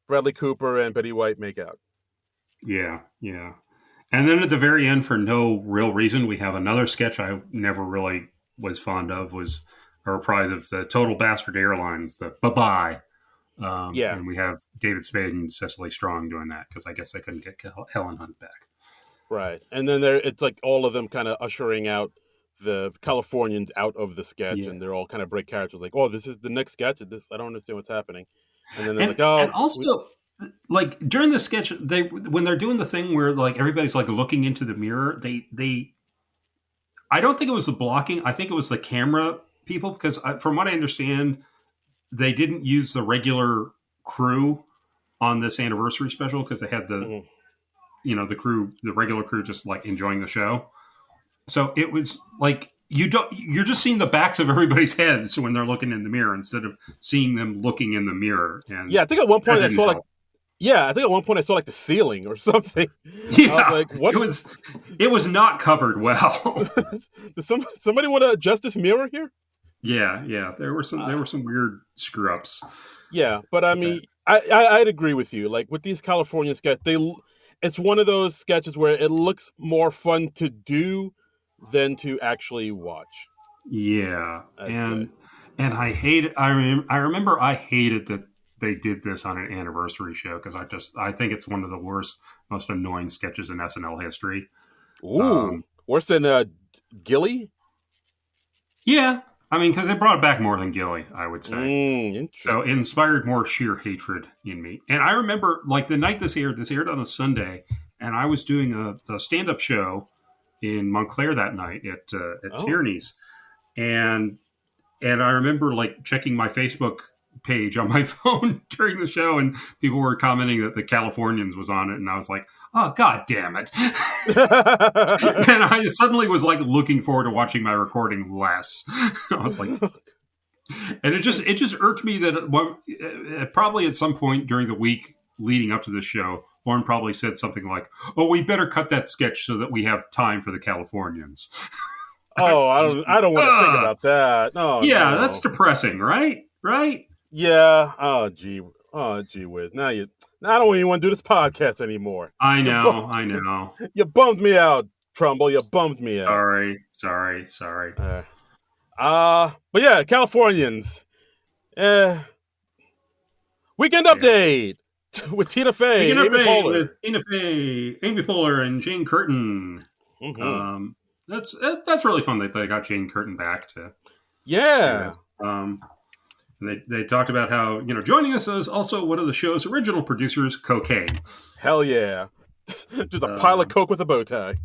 Bradley Cooper and Betty White make out. Yeah. And then at the very end, for no real reason, we have another sketch I never really was fond of, was a reprise of the Total Bastard Airlines, the Bye-Bye. And we have David Spade and Cecily Strong doing that, because I guess they couldn't get Helen Hunt back. Right. And then it's like all of them kind of ushering out the Californians out of the sketch, and they're all kind of break characters, like, oh, this is the next sketch. I don't understand what's happening. And then they're like, oh. And also, like, during the sketch, when they're doing the thing where, like, everybody's, like, looking into the mirror, I don't think it was the blocking. I think it was the camera people, because from what I understand, they didn't use the regular crew on this anniversary special, because they had the regular crew just, like, enjoying the show. So it was like, you're just seeing the backs of everybody's heads when they're looking in the mirror, instead of seeing them looking in the mirror. And I think at one point I saw the ceiling or something. Yeah, I was like, what? It was not covered well. Does somebody want to adjust this mirror here? Yeah. There were some weird screw ups. Yeah, but I mean, I'd agree with you. Like, with these California sketches, it's one of those sketches where it looks more fun to do than to actually watch. Yeah, and I hate it. I remember I hated that they did this on an anniversary show, because I think it's one of the worst, most annoying sketches in SNL history. Ooh, worse than Gilly? Yeah, I mean, because they brought it back more than Gilly, I would say. So it inspired more sheer hatred in me. And I remember, like, the night this aired on a Sunday, and I was doing a stand-up show in Montclair that night at Tierney's, and I remember, like, checking my Facebook page on my phone during the show, and people were commenting that the Californians was on it, and I was like, oh, God damn it. And I suddenly was, like, looking forward to watching my recording less. I was like, and it just irked me that probably at some point during the week leading up to this show, Lauren probably said something like, oh, we better cut that sketch so that we have time for the Californians. Oh, I don't want to think about that. No. Yeah, no. That's depressing, right? Right? Yeah. Oh, gee whiz. Now I don't even want to do this podcast anymore. I know. You bummed me out, Trumbull. You bummed me out. Sorry. But yeah, Californians. Weekend update with Tina Fey, Amy Poehler. Amy Poehler, and Jane Curtin. Mm-hmm. That's really fun that they got Jane Curtin back to. Yeah. They talked about how, joining us is also one of the show's original producers, Cocaine. Hell yeah. Just a pile of coke with a bow tie.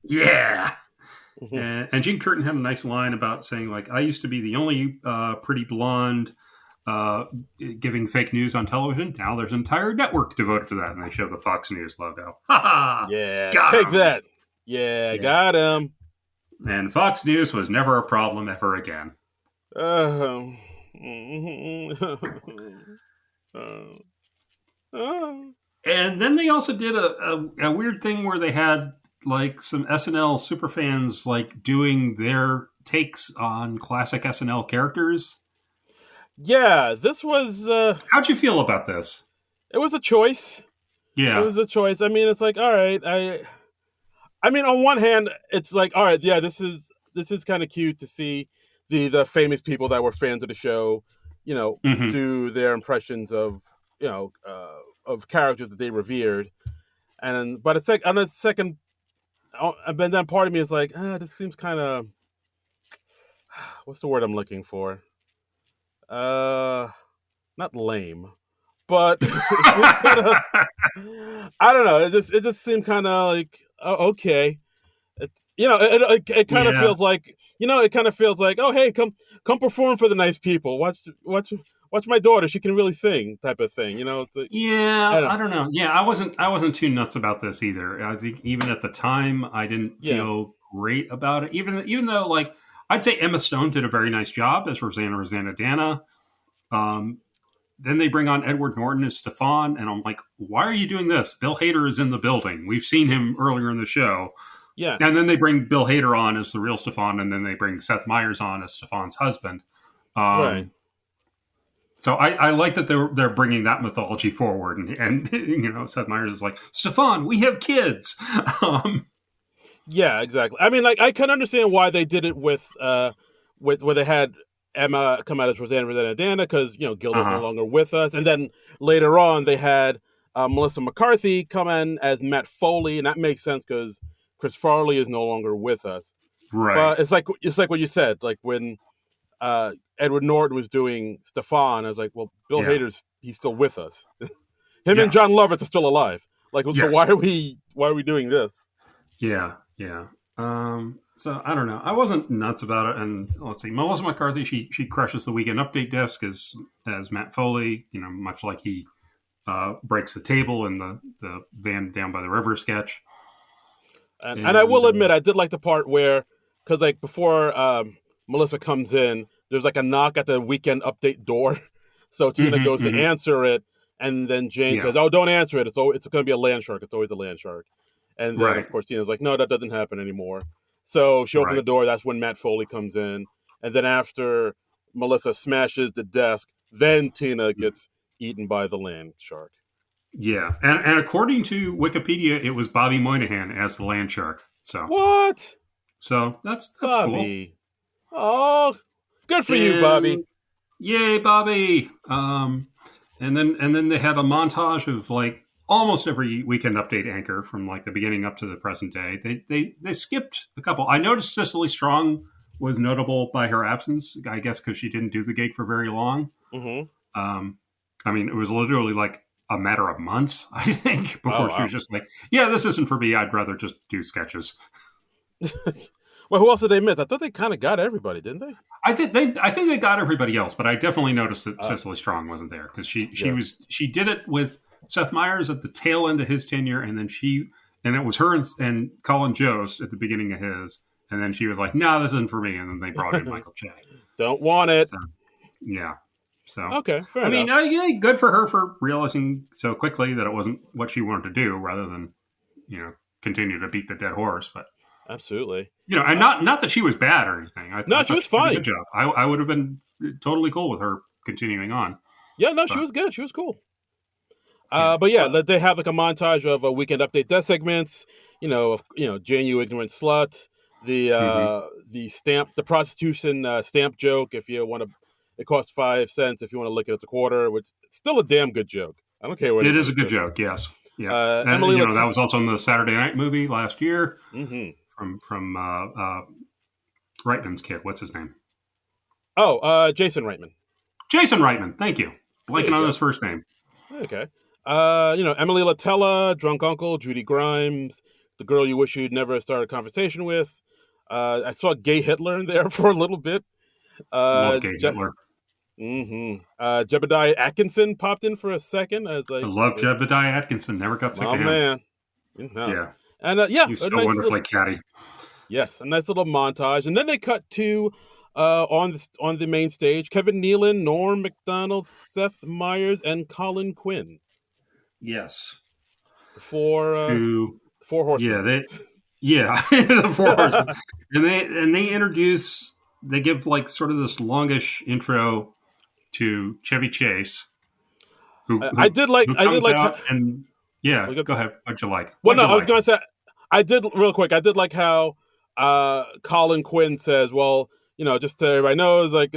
Yeah. And Gene Curtin had a nice line about saying, like, I used to be the only pretty blonde giving fake news on television. Now there's an entire network devoted to that. And they show the Fox News logo. Ha ha! Yeah, Got take him. that. Yeah, got him. And Fox News was never a problem ever again. And then they also did a weird thing where they had like some SNL superfans like doing their takes on classic SNL characters. Yeah, this was. How'd you feel about this? It was a choice. Yeah, it was a choice. I mean, it's like, all right. I mean, on one hand, it's like, all right, yeah, this is kind of cute to see the famous people that were fans of the show, do their impressions of of characters that they revered, but it's like on a second, but then part of me is like, this seems kind of, what's the word I'm looking for? Not lame, but kinda, I don't know. It just seemed kind of like, oh, okay. It kind of feels like, it kind of feels like, oh, hey, come perform for the nice people. Watch my daughter. She can really sing, type of thing. It's like, I don't know. Yeah, I wasn't too nuts about this either. I think even at the time, I didn't feel great about it. Even though, like, I'd say Emma Stone did a very nice job as Rosanna Dana. Then they bring on Edward Norton as Stefan, and I'm like, why are you doing this? Bill Hader is in the building. We've seen him earlier in the show. Yeah. And then they bring Bill Hader on as the real Stefan, and then they bring Seth Meyers on as Stefan's husband. Right. So I like that they're bringing that mythology forward, and Seth Meyers is like, Stefan, we have kids. Yeah, exactly. I mean, like, I can understand why they did it with where they had Emma come out as Rosanna Dana, because Gilda's no longer with us, and then later on they had Melissa McCarthy come in as Matt Foley, and that makes sense because Chris Farley is no longer with us. Right. But it's like what you said, like when Edward Norton was doing Stefan, I was like, well, Bill Hader's, he's still with us. Him and John Lovitz are still alive. Like, so why are we doing this? Yeah. So I don't know. I wasn't nuts about it. And let's see, Melissa McCarthy, she crushes the Weekend Update desk as Matt Foley. Much like he breaks the table in the van down by the river sketch. And I will admit, I did like the part where, because like before Melissa comes in, there's like a knock at the Weekend Update door. So Tina goes to answer it, and then Jane says, "Oh, don't answer it. It's going to be a land shark. It's always a land shark." And then of course Tina's like, "No, that doesn't happen anymore." So she opens the door. That's when Matt Foley comes in, and then after Melissa smashes the desk, then Tina gets eaten by the land shark. Yeah, and according to Wikipedia, it was Bobby Moynihan as the land shark. So what? So that's Bobby. Cool. Oh, good for you, Bobby! Yay, Bobby! And then they had a montage of like almost every Weekend Update anchor from like the beginning up to the present day. They skipped a couple. I noticed Cicely Strong was notable by her absence. I guess because she didn't do the gig for very long. I mean, it was literally like a matter of months, I think, before she was just like, yeah, this isn't for me. I'd rather just do sketches. Well, who else did they miss? I thought they kind of got everybody, didn't they? I think they got everybody else, but I definitely noticed that Cicely Strong wasn't there because she did it with Seth Meyers at the tail end of his tenure, and then it was her and Colin Jost at the beginning of his, and then she was like, no, this isn't for me, and then they brought in Michael Che. Don't want it. So, yeah. So okay, fair enough. I mean, good for her for realizing so quickly that it wasn't what she wanted to do, rather than continue to beat the dead horse. But absolutely, and not that she was bad or anything. No, she was fine. Good job. I would have been totally cool with her continuing on. Yeah, no, she was good. She was cool. But yeah, they have like a montage of a Weekend Update death segments. Jane, you ignorant slut. The stamp, the prostitution stamp joke. If you want to. It costs 5 cents if you want to lick it at the quarter, which it's still a damn good joke. I don't care what it is. A good joke, yes. Yeah, and Emily, that was also in the Saturday Night movie last year from Reitman's kid. What's his name? Oh, Jason Reitman. Jason Reitman. Thank you. Blanking on his first name. Okay. Emily Latella, Drunk Uncle, Judy Grimes, the girl you wish you'd never started a conversation with. I saw Gay Hitler in there for a little bit. Love Gay Hitler. Jebediah Atkinson popped in for a second. I was like, I love Jebediah Atkinson. Never got sick of him. Man. Yeah. And he was so wonderfully catty. Yes, a nice little montage. And then they cut to on the main stage, Kevin Nealon, Norm Macdonald, Seth Meyers, and Colin Quinn. Yes. Four horsemen. Yeah, the four horsemen. And they introduce, they give like sort of this longish intro to Chevy Chase. Go ahead. What'd you like? I was going to say, I did like how Colin Quinn says, well, just so everybody knows, like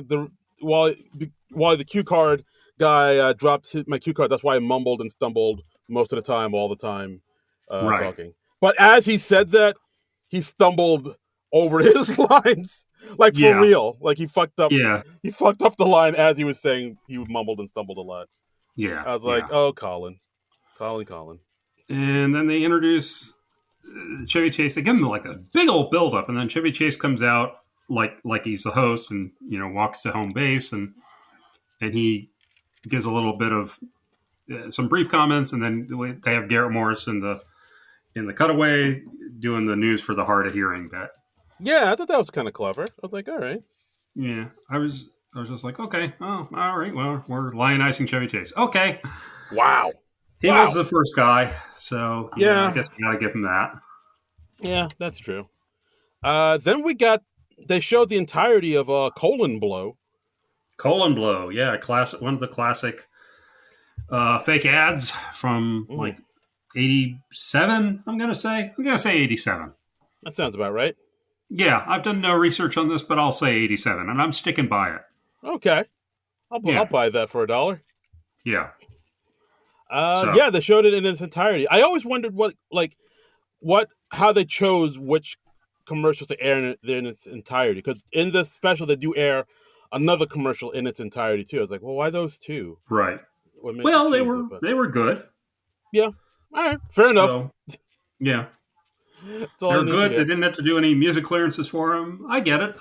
while the cue card guy dropped my cue card, that's why I mumbled and stumbled most of the time, all the time, talking. But as he said that, he stumbled over his lines, like for real. Like he fucked up. Yeah. He fucked up the line as he was saying. He mumbled and stumbled a lot. Yeah. I was like, oh, Colin. And then they introduce Chevy Chase. They give him like a big old buildup, and then Chevy Chase comes out like he's the host, and walks to home base, and he gives a little bit of some brief comments, and then they have Garrett Morris in the cutaway doing the news for the hard of hearing bit. Yeah, I thought that was kind of clever. I was like, all right. Yeah, I was just like, okay, oh, all right. Well, we're lionizing Chevy Chase. Okay. Wow. He was the first guy, so I guess you gotta give him that. Yeah, that's true. Then they showed the entirety of Colon Blow. Colon Blow, yeah, classic. One of the classic fake ads from like 87. I'm gonna say 87. That sounds about right. Yeah, I've done no research on this, but I'll say 87, and I'm sticking by it. Okay, I'll buy that for $1. Yeah. Yeah, they showed it in its entirety. I always wondered how they chose which commercials to air in its entirety, because in this special they do air another commercial in its entirety too. I was like, well, why those two? Right. Well, they were good. Yeah. All right. Fair enough. Yeah. They're good. They didn't have to do any music clearances for them. I get it.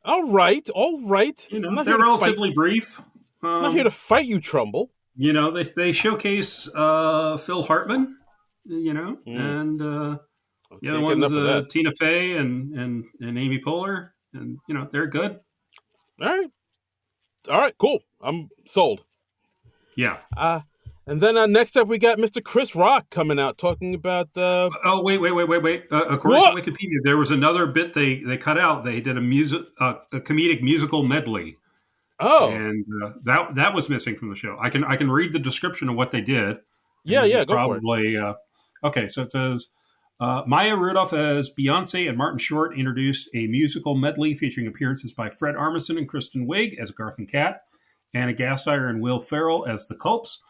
All right. They're relatively brief. I'm not here to fight you, Trumbull. They showcase Phil Hartman, and the ones Tina Fey and Amy Poehler, and they're good. All right, cool. I'm sold. Yeah. And then next up we got Mr. Chris Rock coming out talking about. Oh wait! According to Wikipedia, there was another bit they cut out. They did a comedic musical medley. Oh, and that was missing from the show. I can read the description of what they did. Yeah, go probably, for it. Okay, so it says Maya Rudolph as Beyonce and Martin Short introduced a musical medley featuring appearances by Fred Armisen and Kristen Wiig as Garth and Kat, Anna Gasteyer and Will Ferrell as the Culps,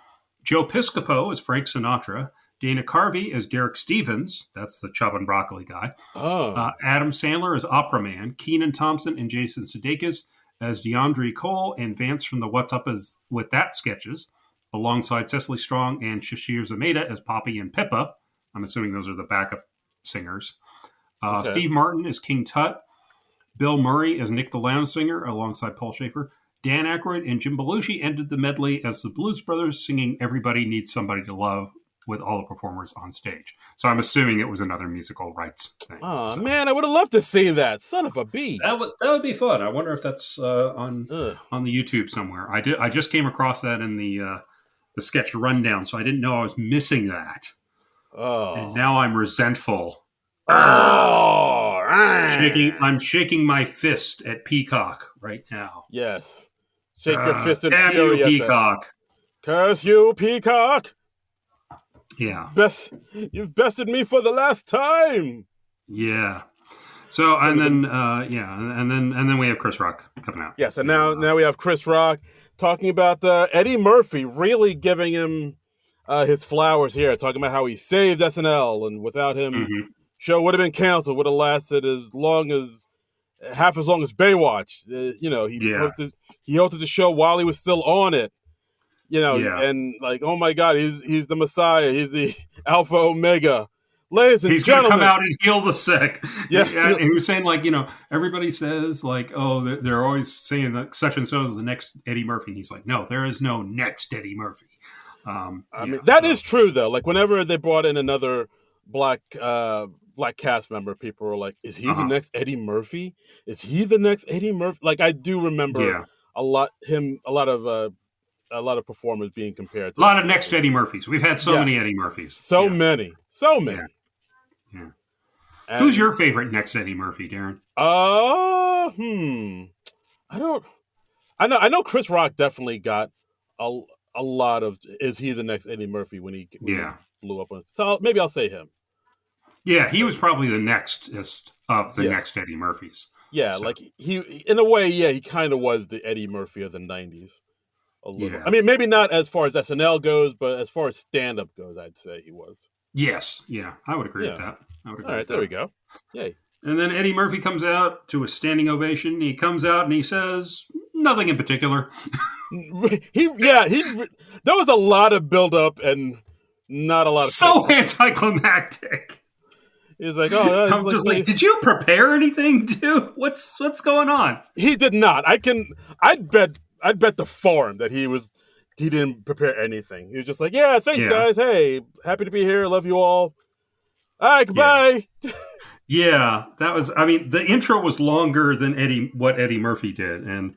Joe Piscopo as Frank Sinatra, Dana Carvey as Derek Stevens, that's the Chub and Broccoli guy, Adam Sandler as Opera Man, Kenan Thompson and Jason Sudeikis as DeAndre Cole, and Vance from the What's Up with That sketches, alongside Cecily Strong and Shashir Zameda as Poppy and Pippa. I'm assuming those are the backup singers. Okay. Steve Martin as King Tut, Bill Murray as Nick the Lounge Singer, alongside Paul Schaefer. Dan Aykroyd and Jim Belushi ended the medley as the Blues Brothers, singing Everybody Needs Somebody to Love with all the performers on stage. So I'm assuming it was another musical rights thing. Oh, man, I would have loved to see that. Son of a bee. That would be fun. I wonder if that's on the YouTube somewhere. I just came across that in the sketch rundown, so I didn't know I was missing that. Oh. And now I'm resentful. Oh. I'm shaking my fist at Peacock right now. Yes. Shake your fist at damn fury you, Peacock. Curse you, Peacock. Yeah. You've bested me for the last time. Yeah. So and then we have Chris Rock coming out. Yes, and now we have Chris Rock talking about Eddie Murphy, really giving him his flowers here, talking about how he saved SNL, and without him, show would have been canceled, would have lasted half as long as Baywatch. He hosted the show while he was still on it. And like, oh my God, he's the Messiah. He's the Alpha Omega. ladies and he's going to gentlemen. come out and heal the sick. Yeah. And he was saying, like, everybody says, like, oh, they're always saying that such and so is the next Eddie Murphy. And he's like, no, there is no next Eddie Murphy. I mean, that is true, though. Like, whenever they brought in another black cast member, people were like, is he the next Eddie Murphy? Is he the next Eddie Murphy? Like, I do remember a lot of performers being compared to a lot of next Eddie Murphys. We've had so many Eddie Murphys. So many. Yeah. Who's your favorite next Eddie Murphy, Darren? I know Chris Rock definitely got a lot of is he the next Eddie Murphy when he blew up on. So maybe I'll say him. Yeah, he was probably the nextest of the next Eddie Murphys. Yeah, so. Like he in a way, he kind of was the Eddie Murphy of the 90s. A little. Yeah. I mean, maybe not as far as SNL goes, but as far as stand-up goes, I'd say he was. Yes, I would agree with that. All right, there we go. Yay. And then Eddie Murphy comes out to a standing ovation. He comes out and he says nothing in particular. There was a lot of build-up and not a lot of so anticlimactic. He's like, I'm just like, did you prepare anything, dude? What's going on? He did not. I'd bet the farm that he didn't prepare anything. He was just like, thanks guys. Hey, happy to be here. Love you all. All right, goodbye. Yeah, that was. I mean, the intro was longer than what Eddie Murphy did, and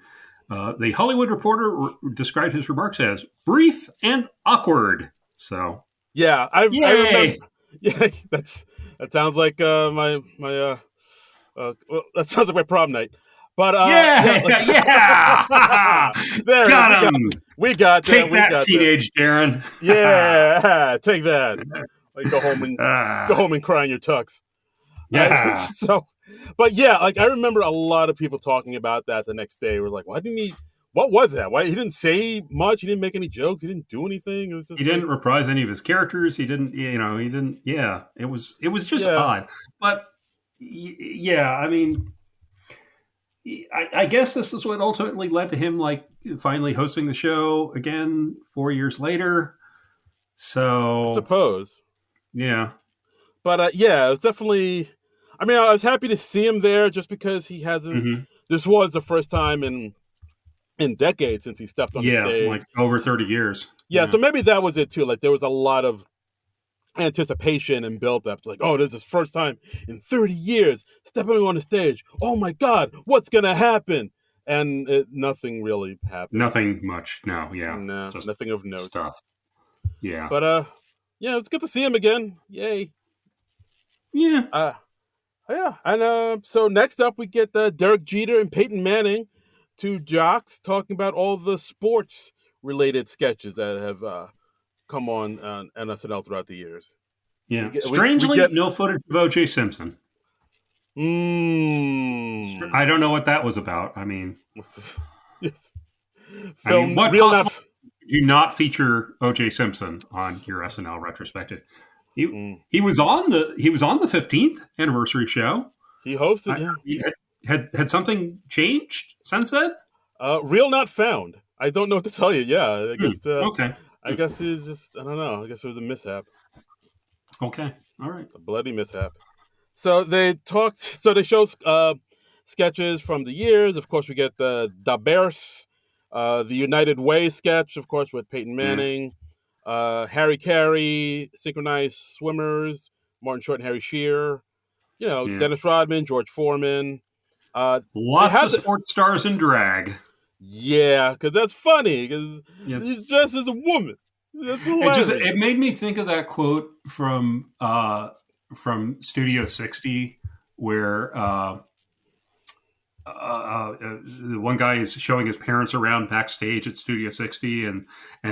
the Hollywood Reporter described his remarks as brief and awkward. So I remember. Yeah, that sounds like my that sounds like my prom night. But there, got him. We got take that, teenage Darren. Yeah, take that. Like go home and cry in your tux. Yeah. Like I remember a lot of people talking about that the next day. We're like, why didn't he? What was that? Why he didn't say much? He didn't make any jokes. He didn't do anything. It was just he didn't reprise any of his characters. He didn't. He didn't. Yeah, it was just odd. But I mean, I guess this is what ultimately led to him like finally hosting the show again 4 years later. So I suppose. Yeah. But it was definitely. I mean, I was happy to see him there just because he hasn't. Mm-hmm. This was the first time in decades since he stepped on the stage. Yeah, like over 30 years. Yeah, so maybe that was it too. Like there was a lot of anticipation and build up. Like, oh, this is his first time in 30 years stepping on the stage. Oh my God, what's gonna happen? And nothing really happened. Nothing much. No, yeah. No, just nothing of note. Stuff. Yeah. But it's good to see him again. Yay. Yeah. And so next up we get Derek Jeter and Peyton Manning, two jocks, talking about all the sports-related sketches that have come on SNL throughout the years. Yeah. Strangely, no footage of O.J. Simpson. I don't know what that was about. I mean, do not feature O.J. Simpson on your SNL retrospective. He was on the 15th anniversary show. He hosted. Had something changed since then? Real not found. I don't know what to tell you. Yeah, I guess. Okay. I guess it's just. I don't know. I guess it was a mishap. Okay. All right. A bloody mishap. So they talked. So they showed sketches from the years. Of course, we get the Da Bears, the United Way sketch, of course, with Peyton Manning. Harry Carey, Synchronized Swimmers, Martin Short and Harry Shearer, Dennis Rodman, George Foreman. Lots of sports stars in drag. Yeah, because that's funny, because he's dressed as a woman. That's hilarious. It made me think of that quote from Studio 60, where the one guy is showing his parents around backstage at Studio 60, and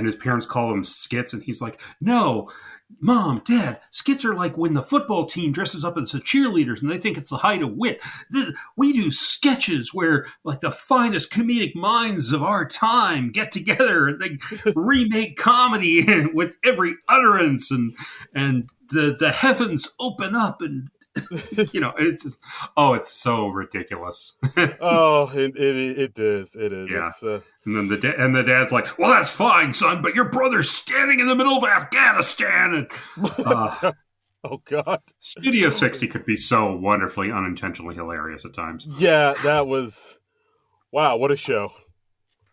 his parents call him skits, and he's like, no, Mom, Dad, skits are like when the football team dresses up as the cheerleaders and they think it's the height of wit. We do sketches where like the finest comedic minds of our time get together and they remake comedy with every utterance, and the heavens open up and it's just, it's so ridiculous. It is. Yeah. And then the dad's like, well, that's fine, son, but your brother's standing in the middle of Afghanistan. And Oh God. Studio 60 could be so wonderfully unintentionally hilarious at times. Yeah, that was wow. What a show!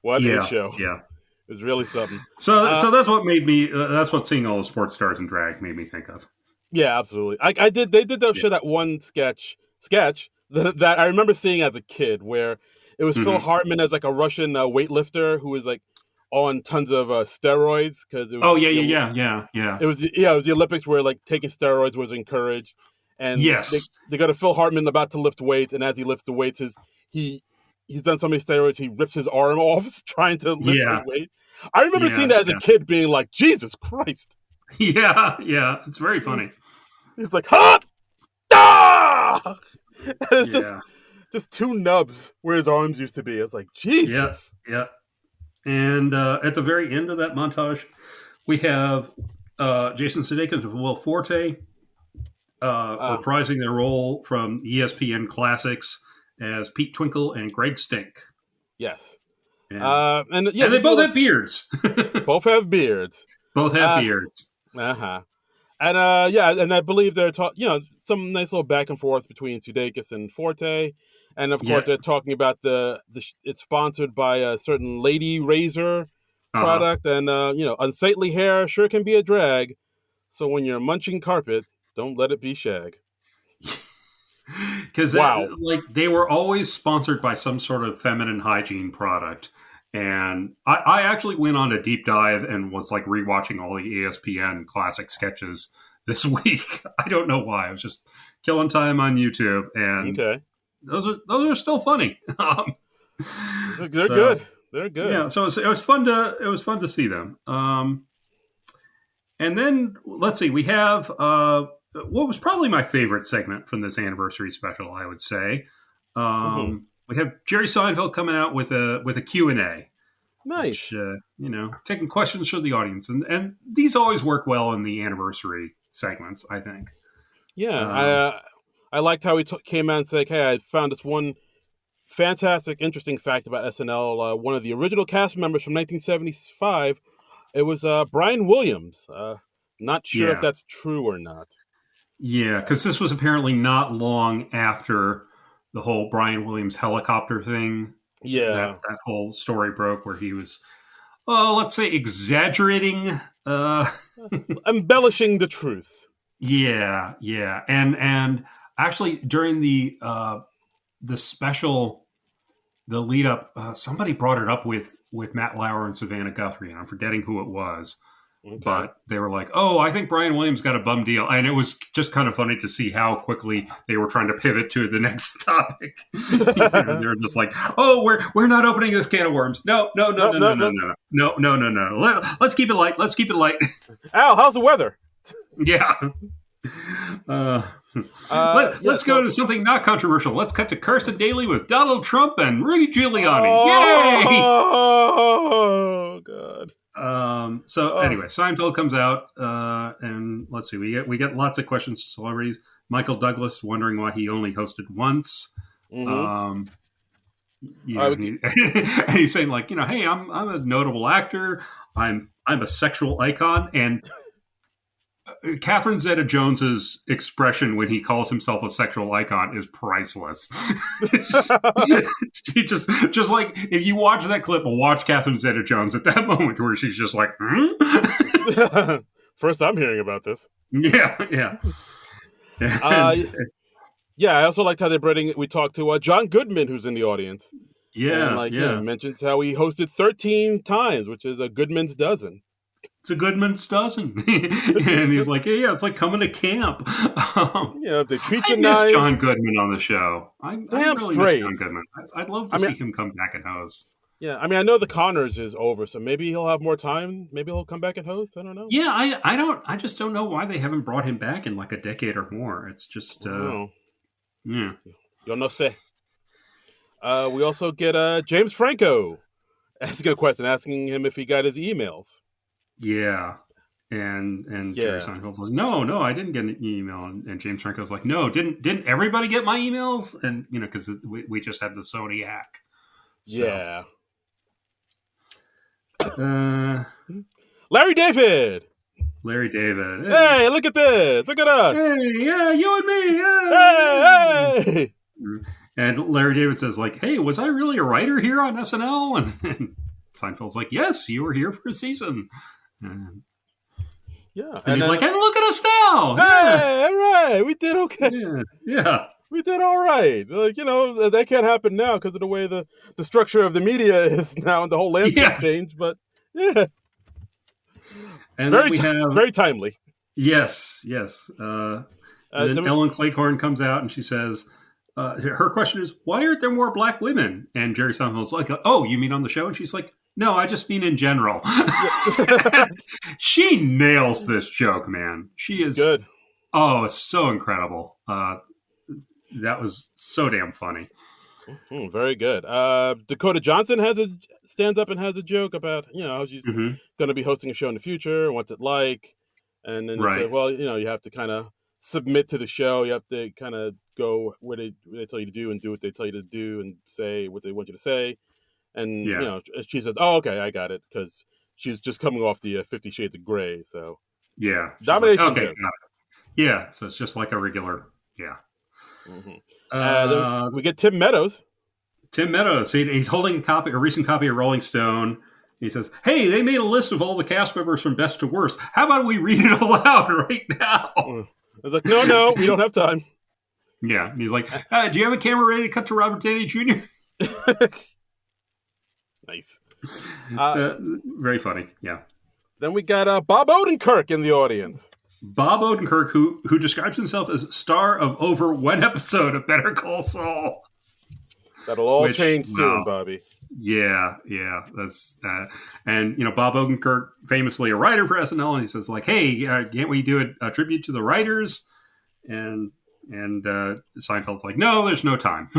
What a Yeah, show! yeah. It was really something. So that's what made me. That's what seeing all the sports stars in drag made me think of. Yeah, absolutely. I did. They did show that one sketch that I remember seeing as a kid, where it was Phil Mm-hmm. Hartman as like a Russian weightlifter who was like on tons of steroids because it was Oh yeah. it was it was the Olympics where like taking steroids was encouraged, and Yes. they got a Phil Hartman about to lift weights, and as he lifts the weights, he he's done so many steroids he rips his arm off trying to lift the Yeah. weight. I remember seeing Yeah. that as a kid, being like, Jesus Christ! Yeah. Yeah. It's very funny. He's like, ha! Ah! It's Yeah. just two nubs where his arms used to be. It's like, Jesus. Yeah. And at the very end of that montage, we have Jason Sudeikis with Will Forte reprising their role from ESPN Classics as Pete Twinkle and Greg Stink. Yes. And they both have beards. Both have beards. Both have beards. Uh-huh. And and I believe they're some nice little back and forth between Sudeikis and Forte. And of course, they're talking about it's sponsored by a certain lady razor product, and unsightly hair sure can be a drag. So when you're munching carpet, don't let it be shag. Because they were always sponsored by some sort of feminine hygiene product. And I actually went on a deep dive and was like rewatching all the ESPN classic sketches this week. I don't know why. I was just killing time on YouTube, and those are still funny. They're good. They're good. Yeah, so it was fun to see them. And then let's see, we have what was probably my favorite segment from this anniversary special, I would say. We have Jerry Seinfeld coming out with a Q&A. Nice. Which, taking questions from the audience. And these always work well in the anniversary segments, I think. Yeah. I liked how he came out and said, hey, I found this one fantastic, interesting fact about SNL. One of the original cast members from 1975, it was Brian Williams. Not sure if that's true or not. Yeah, because this was apparently not long after the whole Brian Williams helicopter thing. Yeah. That whole story broke where he was, let's say, exaggerating. Embellishing the truth. Yeah. And actually, during the special, the lead up, somebody brought it up with Matt Lauer and Savannah Guthrie, and I'm forgetting who it was. Okay. But they were like, I think Brian Williams got a bum deal. And it was just kind of funny to see how quickly they were trying to pivot to the next topic. They were just like, we're not opening this can of worms. No. Let's keep it light. Al, how's the weather? Yeah. Let's go to something not controversial. Let's cut to Carson Daly with Donald Trump and Rudy Giuliani. Yay! Oh God. Anyway, Seinfeld comes out, and let's see, we get lots of questions from celebrities. Michael Douglas wondering why he only hosted once. Mm-hmm. And he's saying like, hey, I'm a notable actor. I'm a sexual icon, and Catherine Zeta-Jones's expression when he calls himself a sexual icon is priceless. She just like, if you watch that clip, watch Catherine Zeta-Jones at that moment where she's just like, First I'm hearing about this. Yeah. I also liked how we talked to John Goodman, who's in the audience. Yeah. He mentions how he hosted 13 times, which is a Goodman's dozen. It's a Goodman's dozen. And he was like, yeah, it's like coming to camp. If they treat you nice. I miss John Goodman on the show. I really miss John Goodman. I'd love to see him come back and host. Yeah, I know the Connors is over, so maybe he'll have more time. Maybe he'll come back and host. I don't know. Yeah, I just don't know why they haven't brought him back in like a decade or more. It's just, yeah. Yo no sé. We also get James Franco asking a question, asking him if he got his emails. Yeah. And Jerry Seinfeld's like, no, I didn't get an email. And James Franco's like, no, didn't everybody get my emails? And, because we just had the Sony hack. So. Yeah. Larry David. Larry David. Hey, look at this! Look at us! Hey, yeah, you and me. Yeah. Hey! And Larry David says, like, hey, was I really a writer here on SNL? And Seinfeld's like, yes, you were here for a season. And he's like, hey, look at us now. Hey, all right, we did okay. Yeah. We did all right. Like, that can't happen now because of the way the structure of the media is now and the whole landscape changed. But yeah. And then we have very timely. Yes. And then Ellen Claycorn comes out and she says, her question is, why aren't there more black women? And Jerry Seinfeld's like, oh, you mean on the show? And she's like, no, I just mean in general. She nails this joke, man. She's good. Oh, it's so incredible. That was so damn funny. Very good. Dakota Johnson stands up and has a joke about how she's going to be hosting a show in the future and what's it like, and then you say, well, you have to kind of submit to the show. You have to kind of go where they tell you to do and do what they tell you to do and say what they want you to say. And she says, "Oh, okay, I got it," because she's just coming off the 50 Shades of Grey. So domination. Like, okay, got it. Yeah, so it's just like a regular. Yeah. Then we get Tim Meadows. Tim Meadows. He's holding a recent copy of Rolling Stone. He says, hey, they made a list of all the cast members from best to worst. How about we read it aloud right now? I was like, no, we don't have time. Yeah. And he's like, do you have a camera ready to cut to Robert Downey Jr.? Nice. Very funny. Yeah. Then we got Bob Odenkirk in the audience. Bob Odenkirk, who describes himself as star of over one episode of Better Call Saul. That'll all change soon, Bobby. Yeah. That's and Bob Odenkirk, famously a writer for SNL, and he says like, "Hey, can't we do a tribute to the writers?" And Seinfeld's like, "No, there's no time."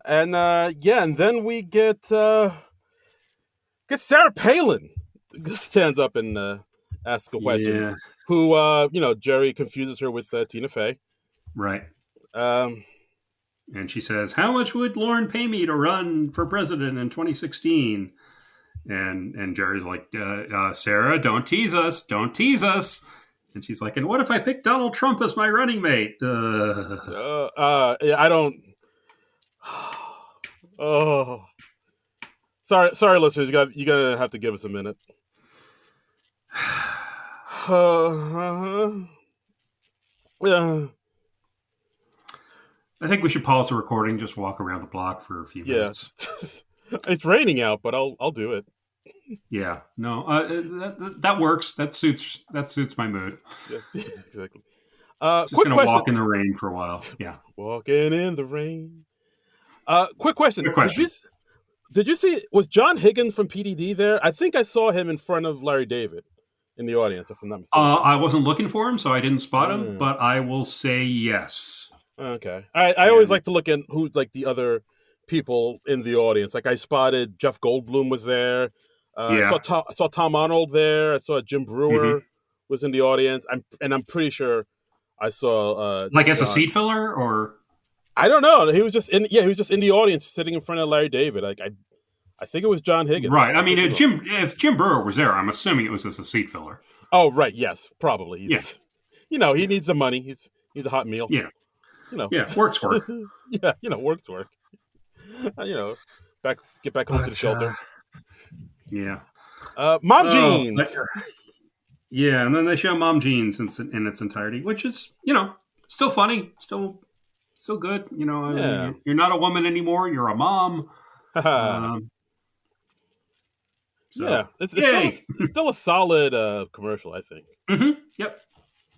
And and then we get Sarah Palin stands up and asks a question. Yeah. Who Jerry confuses her with Tina Fey. Right. And she says, how much would Lauren pay me to run for president in 2016? And Jerry's like, Sarah, don't tease us. And she's like, and what if I pick Donald Trump as my running mate? I don't. Oh, sorry, listeners. You gotta have to give us a minute. Yeah. I think we should pause the recording, just walk around the block for a few minutes. It's raining out, but I'll do it. Yeah, no, that works. That suits my mood. Yeah, exactly. Just quick gonna question. walk in the rain for a while. Yeah, walking in the rain. Quick question. Good question. Did you see? Was John Higgins from PDD there? I think I saw him in front of Larry David in the audience, if I'm not mistaken. I wasn't looking for him, so I didn't spot him. But I will say yes. Okay. I always like to look at who's like the other people in the audience. Like I spotted Jeff Goldblum was there. I saw Tom Arnold there. I saw Jim Brewer was in the audience. I'm pretty sure I saw like as a seat filler, or I don't know. He was just in the audience sitting in front of Larry David. Like I think it was John Higgins. Right. I mean, if Jim Brewer was there, I'm assuming it was as a seat filler. Oh, right. Yes, probably. He needs the money. He needs a hot meal. Yeah. Work's work. Work's work. Get back home to the shelter. Yeah. Mom Jeans. And then they show Mom Jeans in its entirety, which is, still funny, still good. You're not a woman anymore. You're a mom. It's still a solid commercial, I think. Mm-hmm. Yep.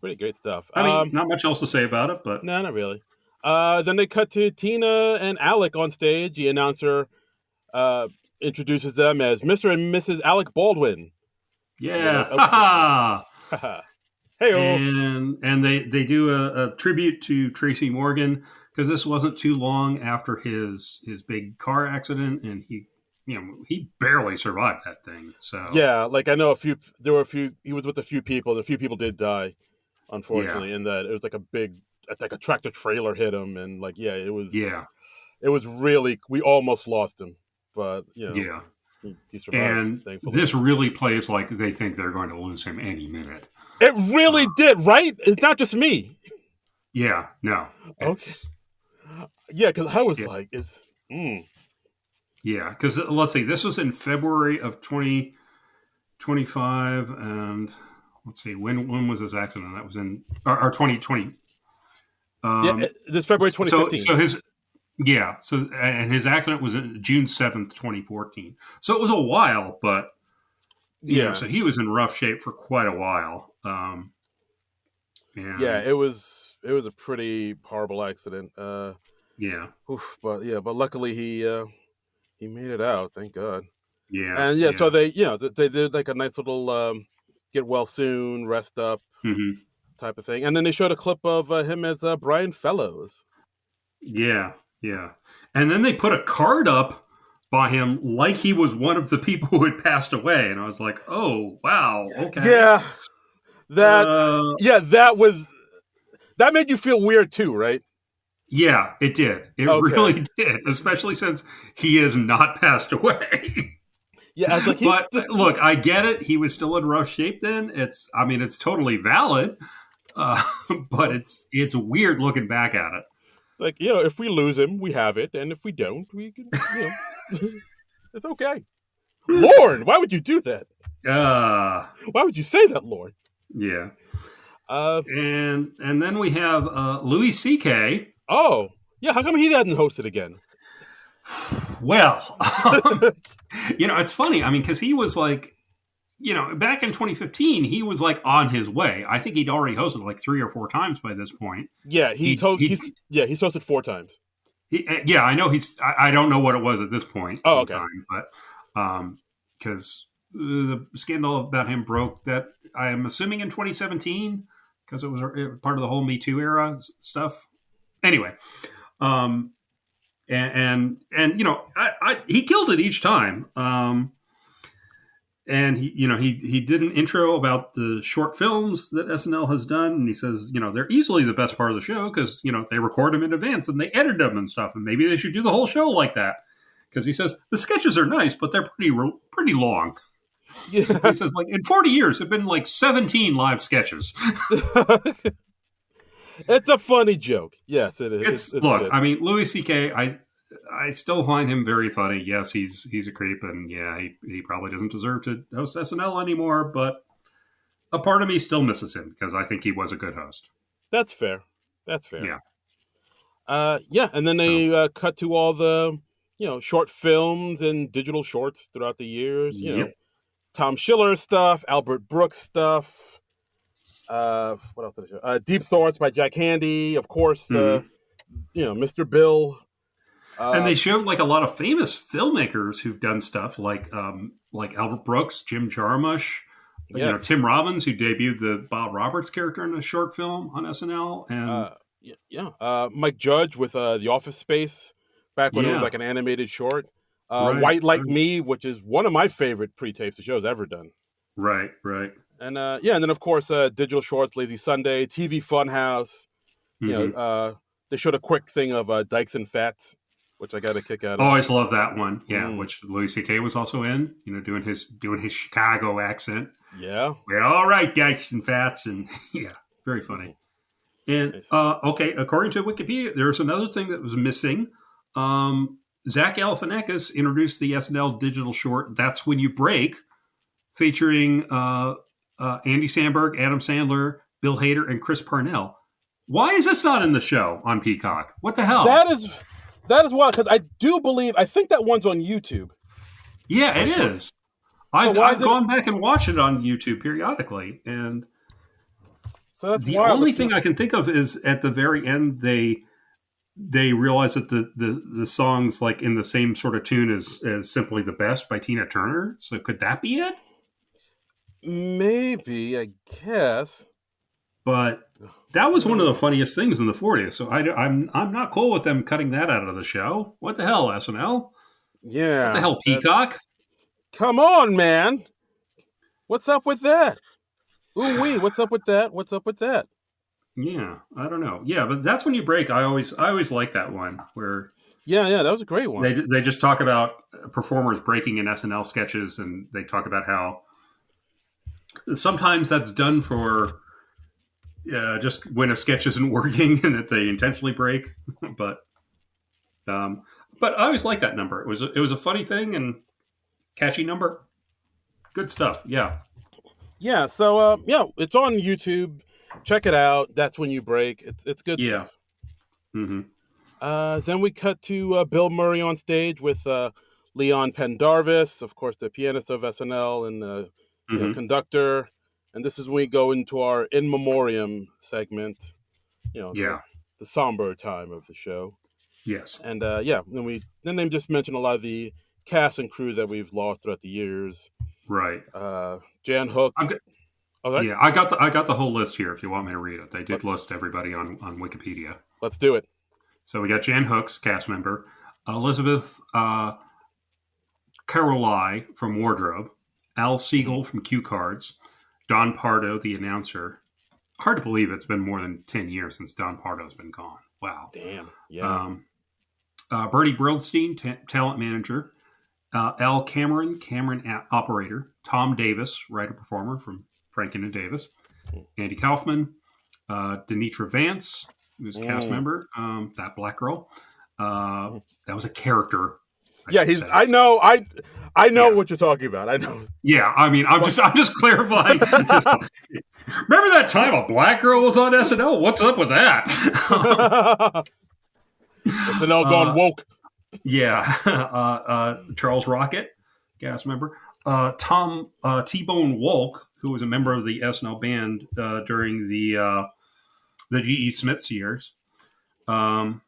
Pretty great stuff. I mean, not much else to say about it, but no, not really. Then they cut to Tina and Alec on stage. The announcer introduces them as Mr. and Mrs. Alec Baldwin. Yeah. Hey, and they do a tribute to Tracy Morgan, because this wasn't too long after his big car accident, and he barely survived that thing. So like I know he was with a few people, and a few people did die, unfortunately, in that it was like a tractor trailer hit him, and it was really, we almost lost him, but He survived, And thankfully. this really plays like they think they're going to lose him any minute. It really did, right? It's not just me. Yeah, no. Okay. Yeah, because I was like, it's... Yeah, because let's see, this was in February of 2025, and let's see, when was this accident? That was in, or 2020. This February 2015. And his accident was June 7th, 2014. So it was a while, but so he was in rough shape for quite a while. It was a pretty horrible accident. But luckily he made it out, thank God. So they did like a nice little get well soon, rest up type of thing, and then they showed a clip of him as Brian Fellows. Yeah. And then they put a card up by him like he was one of the people who had passed away. And I was like, oh, wow. Okay. Yeah. That made you feel weird too, right? Yeah, it did. It really did, especially since he has not passed away. Yeah, I was like, but look, I get it. He was still in rough shape then. It's totally valid. But it's weird looking back at it. Like, if we lose him, we have it, and if we don't, we can, it's okay. Lorne, why would you do that? Why would you say that, Lorne? Yeah. And then we have Louis C.K. Oh, yeah. How come he hadn't hosted again? Well, it's funny. I mean, because he was like, back in 2015, he was like on his way. I think he'd already hosted like 3 or 4 times by this point. Yeah, he's hosted 4 times. I know I don't know what it was at this point. Oh, okay. But because the scandal about him broke that I am assuming in 2017 because it was part of the whole Me Too era stuff. Anyway, and he killed it each time. And he did an intro about the short films that SNL has done, and he says, they're easily the best part of the show because they record them in advance and they edit them and stuff, and maybe they should do the whole show like that. Because he says the sketches are nice, but they're pretty long. Yeah. He says, like, in 40 years, there've been like 17 live sketches. It's a funny joke. Yes, it is. It's look, good. I mean, Louis C.K., I still find him very funny. Yes, he's a creep, and he probably doesn't deserve to host SNL anymore, but a part of me still misses him because I think he was a good host. That's fair. Yeah. And then they cut to all the, short films and digital shorts throughout the years. Tom Schiller stuff, Albert Brooks stuff. What else did I show? Deep Thoughts by Jack Handey, of course. Mr. Bill. And they showed like a lot of famous filmmakers who've done stuff like Albert Brooks, Jim Jarmusch, Tim Robbins, who debuted the Bob Roberts character in a short film on SNL, and Mike Judge with The Office Space back when it was like an animated short. White Like Me, which is one of my favorite pre-tapes the show's ever done. Right. And and then of course digital shorts, Lazy Sunday, TV Funhouse. They showed a quick thing of Dykes and Fats, which I got a kick out of. Always love that one. Yeah, which Louis C.K. was also in. doing his Chicago accent. Yeah. We're all right, Dykes and Fats, and very funny. And according to Wikipedia, there's another thing that was missing. Zach Galifianakis introduced the SNL digital short "That's When You Break," featuring Andy Samberg, Adam Sandler, Bill Hader, and Chris Parnell. Why is this not in the show on Peacock? What the hell? That is wild, because I think that one's on YouTube. Yeah, it is. I've gone back and watched it on YouTube periodically, and so that's the only thing I can think of is at the very end they realize that the song's like in the same sort of tune as "Simply the Best" by Tina Turner. So could that be it? Maybe, I guess. But that was one of the funniest things in the 40s. So I'm not cool with them cutting that out of the show. What the hell, SNL? Yeah. What the hell, Peacock? Come on, man. What's up with that? Ooh wee, what's up with that? What's up with that? Yeah, I don't know. Yeah, but That's When You Break. I always like that one where Yeah, that was a great one. They just talk about performers breaking in SNL sketches, and they talk about how sometimes that's done for just when a sketch isn't working and that they intentionally break. but I always liked that number. It was a funny thing and catchy number. Good stuff. Yeah. Yeah. So it's on YouTube. Check it out. That's When You Break. It's good stuff. Mm-hmm. Then we cut to Bill Murray on stage with Leon Pendarvis, of course, the pianist of SNL and conductor. And this is when we go into our In Memoriam segment, the somber time of the show. Yes. And then they just mention a lot of the cast and crew that we've lost throughout the years. Right. Jan Hooks. Yeah, I got the whole list here if you want me to read it. They did list everybody on Wikipedia. Let's do it. So we got Jan Hooks, cast member, Elizabeth Caroli from Wardrobe, Al Siegel from Cue Cards, Don Pardo, the announcer. Hard to believe it's been more than 10 years since Don Pardo's been gone. Wow. Damn. Yeah. Bertie Brillstein, talent manager, Al Cameron operator, Tom Davis, writer-performer from Franken and Davis, Andy Kaufman, Denitra Vance, who's a cast member, that black girl. That was a character. I know what you're talking about. I know. Yeah, I mean, I'm just clarifying. Remember that time a black girl was on SNL? What's up with that? SNL gone woke. Yeah. Charles Rocket, cast member. Tom T-Bone Wolk, who was a member of the SNL band during the G.E. Smith's years. Haino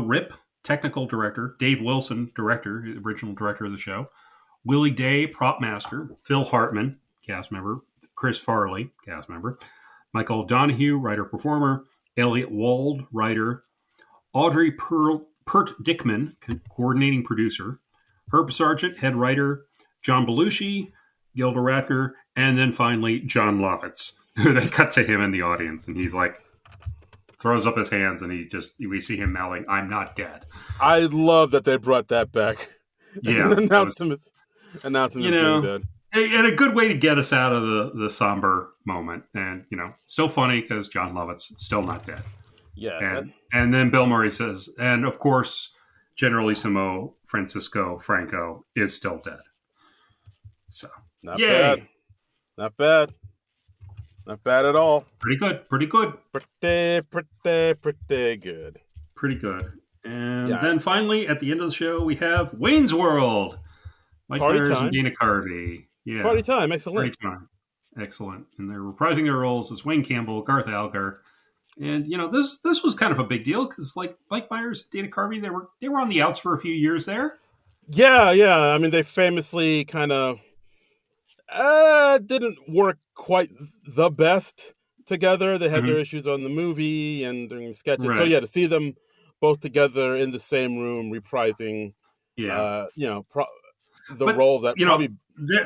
Rip, technical director. Dave Wilson, director, original director of the show. Willie Day, prop master. Phil Hartman, cast member. Chris Farley, cast member. Michael Donahue, writer-performer. Elliot Wald, writer. Audrey Pert Dickman, coordinating producer. Herb Sargent, head writer. John Belushi, Gilda Radner, and then finally John Lovitz. They cut to him in the audience, and he's like, throws up his hands, and we see him mouthing, "I'm not dead." I love that they brought that back. Yeah, announced him as being dead. And a good way to get us out of the somber moment, and still funny because John Lovitz still not dead. Yes, and then Bill Murray says, and of course, Generalissimo Francisco Franco is still dead. So not bad. Not bad. Not bad at all. Pretty good. Pretty good. Pretty good. Pretty good. And then finally, at the end of the show, we have Wayne's World. Mike Myers and Dana Carvey. Yeah. Party time. Excellent. Party time. Excellent. And they're reprising their roles as Wayne Campbell, Garth Algar. And, this was kind of a big deal because, like, Mike Myers and Dana Carvey, they were on the outs for a few years there. Yeah. I mean, they famously kind of didn't work quite the best together. They had their issues on the movie and during the sketches. Right. So to see them both together in the same room reprising, roles that probably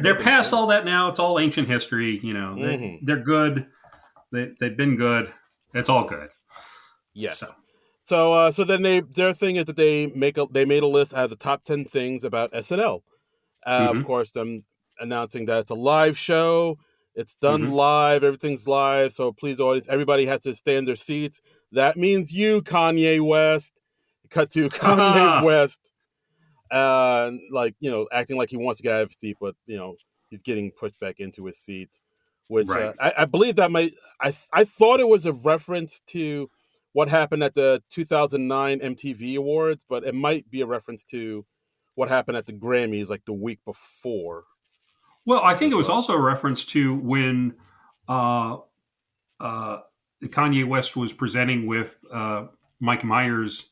they're past all that now. It's all ancient history. They're good. They've been good. It's all good. Yes. So then their thing is that they made a list out of the top 10 things about SNL. Of course, them announcing that it's a live show. It's done live. Everything's live. So please, audience, everybody has to stay in their seats. That means you, Kanye West. Cut to Kanye West. Acting like he wants to get out of his seat, but, he's getting pushed back into his seat. Which I believe that I thought it was a reference to what happened at the 2009 MTV Awards, but it might be a reference to what happened at the Grammys like the week before. Well, I think it was also a reference to when Kanye West was presenting with Mike Myers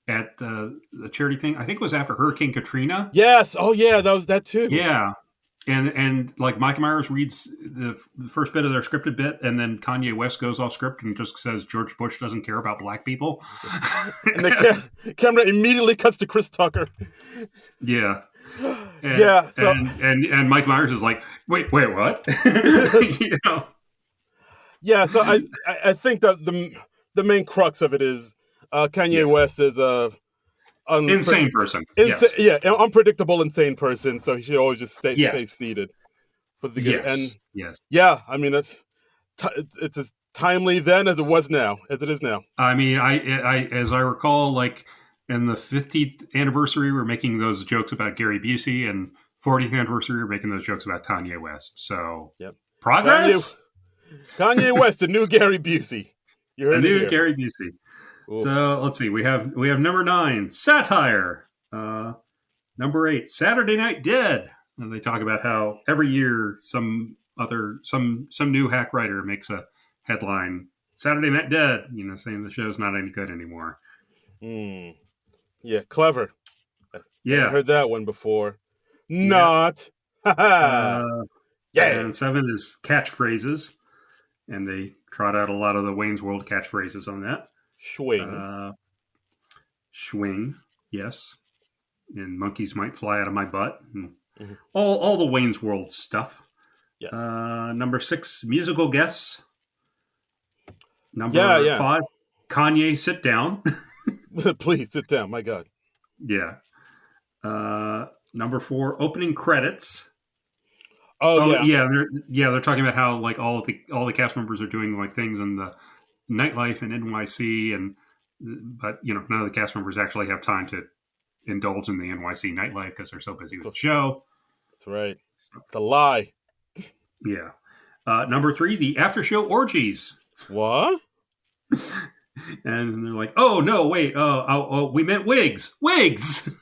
at the charity thing. I think it was after Hurricane Katrina. Yes. Oh, yeah. That was that too. Yeah. And like Mike Myers reads the first bit of their scripted bit, and then Kanye West goes off script and just says George Bush doesn't care about black people. And the camera immediately cuts to Chris Tucker. Yeah. So and Mike Myers is like, wait, what? Yeah. So I think that the main crux of it is Kanye West is insane person. Yes. Yeah, unpredictable, insane person. So he should always just stay seated for the good. And yeah, I mean it's as timely then as it was now, as it is now. I mean, I as I recall, like in the 50th anniversary, we're making those jokes about Gary Busey, and 40th anniversary, we're making those jokes about Kanye West. So progress. Kanye West, a new Gary Busey. You heard a new Gary Busey. Oof. So let's see. We have number 9, satire. Number 8, Saturday Night Dead. And they talk about how every year some new hack writer makes a headline, Saturday Night Dead, saying the show's not any good anymore. Yeah, clever. Yeah. I heard that one before. Not. Yeah. And 7 is catchphrases. And they trot out a lot of the Wayne's World catchphrases on that. Schwing, yes. And monkeys might fly out of my butt. And all the Wayne's World stuff. Yes. Number 6, musical guests. Number 5, Kanye, sit down. Please sit down. My God. Yeah. Number 4, opening credits. They're talking about how like all the cast members are doing like things in the nightlife in NYC, but none of the cast members actually have time to indulge in the NYC nightlife because they're so busy with the show. That's right. It's a lie. Yeah. Number 3, the after show orgies. What? And they're like, oh no, wait, we meant wigs.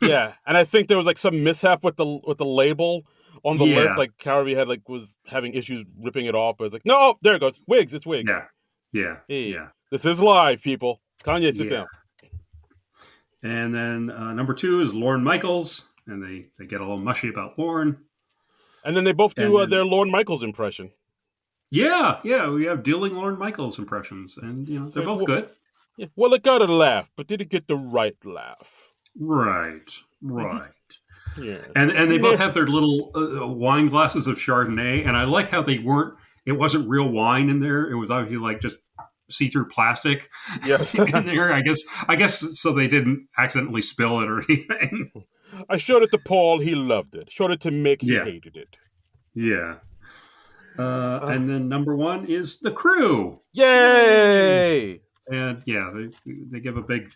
Yeah, and I think there was like some mishap with the label on the list. Like Carvey had was having issues ripping it off, but it's like, no, there it goes, wigs. It's wigs. Yeah. This is live, people. Kanye, sit down. And then number 2 is Lorne Michaels, and they get a little mushy about Lorne. And then they both do their Lorne Michaels impression. Yeah, we have dueling Lorne Michaels impressions, and they're both good. Yeah. Well, it got a laugh, but did it get the right laugh? Right. Yeah. And they both have their little wine glasses of Chardonnay, and I like how it wasn't real wine in there. It was obviously like just see-through plastic in there. I guess so they didn't accidentally spill it or anything. I showed it to Paul. He loved it. Showed it to Mick. He hated it. Yeah. And then number 1 is the crew. Yay! And they give a big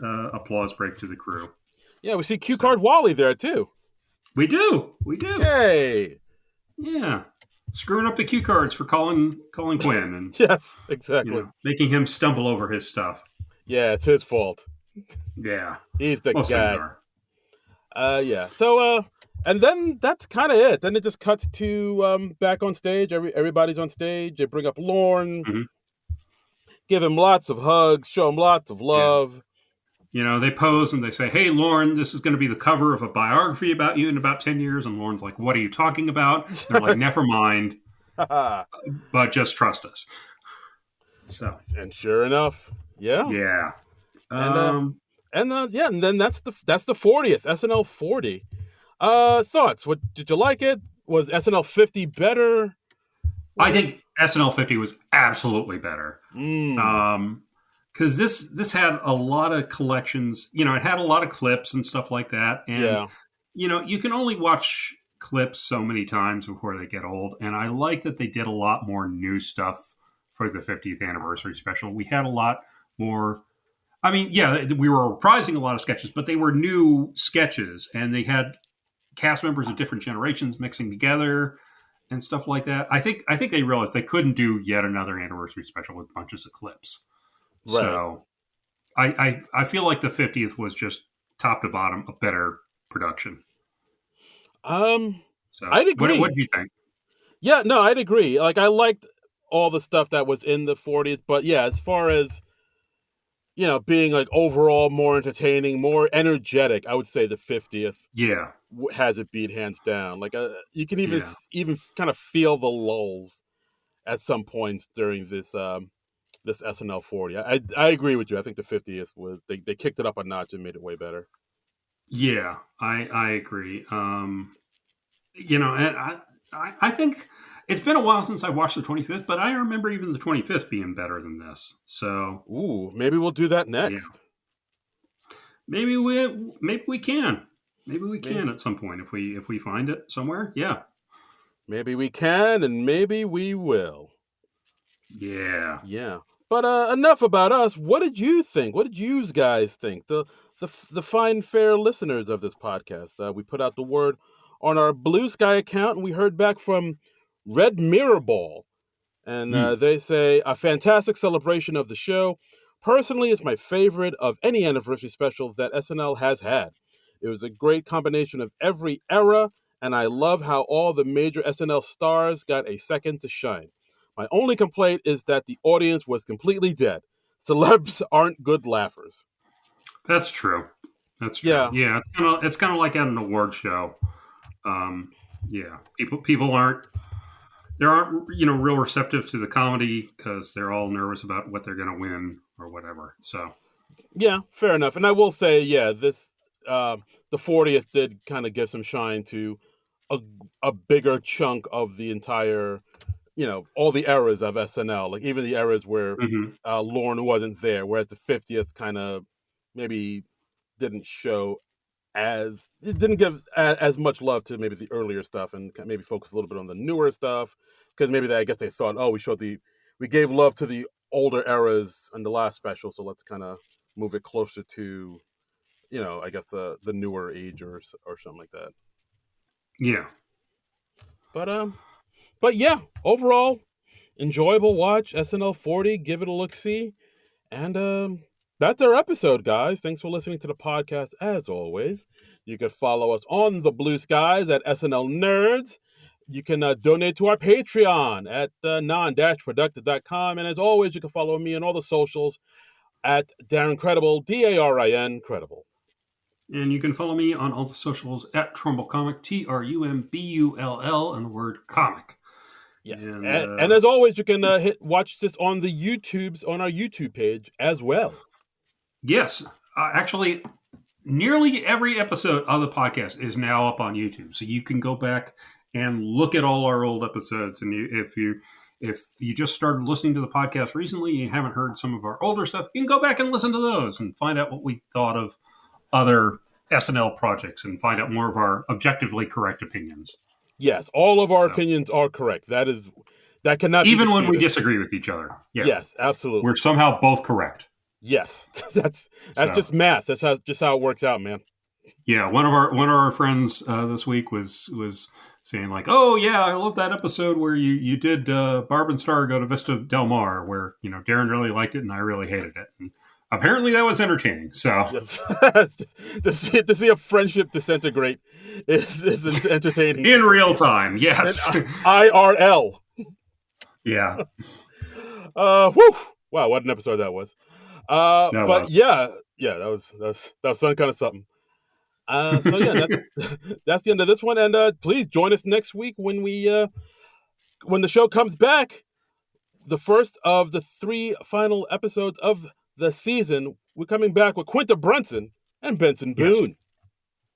applause break to the crew. Yeah, we see Cue Card Wally there too. We do. Yay! Yeah, screwing up the cue cards for calling Quinn, and yes, exactly, making him stumble over his stuff. Yeah, it's his fault. Yeah, he's the guy. So, and then that's kind of it. Then it just cuts to back on stage. Everybody's on stage. They bring up Lorne, give him lots of hugs, show him lots of love. They pose and they say, hey, Lorne, this is going to be the cover of a biography about you in about 10 years. And Lorne's like, what are you talking about? They're like, never mind, but just trust us. So, and sure enough, yeah. And then that's the 40th, SNL 40. Thoughts? What did you like it? Was SNL 50 better? I think SNL 50 was absolutely better. Because this had a lot of collections. It had a lot of clips and stuff like that. And, you can only watch clips so many times before they get old. And I like that they did a lot more new stuff for the 50th anniversary special. We had a lot more. I mean, we were reprising a lot of sketches, but they were new sketches. And they had cast members of different generations mixing together and stuff like that. I think they realized they couldn't do yet another anniversary special with bunches of clips. Right. So I feel like the 50th was just top to bottom a better production. I'd agree. What do you think? Yeah, no, I'd agree. Like I liked all the stuff that was in the 40th, but as far as being like overall more entertaining, more energetic, I would say the 50th has it beat hands down. Like you can even kind of feel the lulls at some points during this this SNL 40. I agree with you. I think the 50th was they kicked it up a notch and made it way better. Yeah, I agree. And I think it's been a while since I watched the 25th, but I remember even the 25th being better than this. So, maybe we'll do that next. Maybe we can. Maybe we can at some point if we find it somewhere. Yeah. Maybe we can, and maybe we will. Yeah. Yeah. But enough about us. What did you think? What did you guys think? The fine, fair listeners of this podcast. We put out the word on our Blue Sky account, and we heard back from Red Mirror Ball. And they say, a fantastic celebration of the show. Personally, it's my favorite of any anniversary special that SNL has had. It was a great combination of every era, and I love how all the major SNL stars got a second to shine. My only complaint is that the audience was completely dead. Celebs aren't good laughers. That's true. That's true. Yeah, it's kind of like at an award show. Yeah, people aren't real receptive to the comedy because they're all nervous about what they're going to win or whatever. So yeah, fair enough. And I will say, this the 40th did kind of give some shine to a bigger chunk of the entire, all the eras of SNL, like even the eras where Lorne wasn't there, whereas the 50th kind of maybe didn't give as much love to maybe the earlier stuff and maybe focus a little bit on the newer stuff, because maybe I guess they thought, we gave love to the older eras in the last special, so let's kind of move it closer to, I guess the newer age or something like that. Yeah. But yeah, overall, enjoyable watch. SNL 40, give it a look-see. And that's our episode, guys. Thanks for listening to the podcast, as always. You can follow us on the Blue Skies at SNL Nerds. You can donate to our Patreon at Non-Productive.com. And as always, you can follow me on all the socials at Darren Credible, DARIN Credible. And you can follow me on all the socials at Trumbull Comic, TRUMBULL, and the word comic. Yes, and as always, you can watch this on the YouTubes on our YouTube page as well. Yes, actually, nearly every episode of the podcast is now up on YouTube, so you can go back and look at all our old episodes. And if you just started listening to the podcast recently and you haven't heard some of our older stuff, you can go back and listen to those and find out what we thought of other SNL projects and find out more of our objectively correct opinions. Yes, all of our opinions are correct. That cannot be even disputed. when we disagree with each other. Yeah. Yes, absolutely. We're somehow both correct. Yes, that's just math. That's just how it works out, man. Yeah, one of our friends this week was saying like, "Oh yeah, I love that episode where you did Barb and Star go to Vista Del Mar, where Darren really liked it and I really hated it." And apparently that was entertaining. So yes. to see a friendship disintegrate is entertaining in real time. Yes, IRL. Yeah. Whew. Wow, what an episode that was. Yeah, that was some kind of something. So yeah, that's the end of this one. And please join us next week when the show comes back. The first of the 3 final episodes of the season. We're coming back with Quinta Brunson and Benson Boone.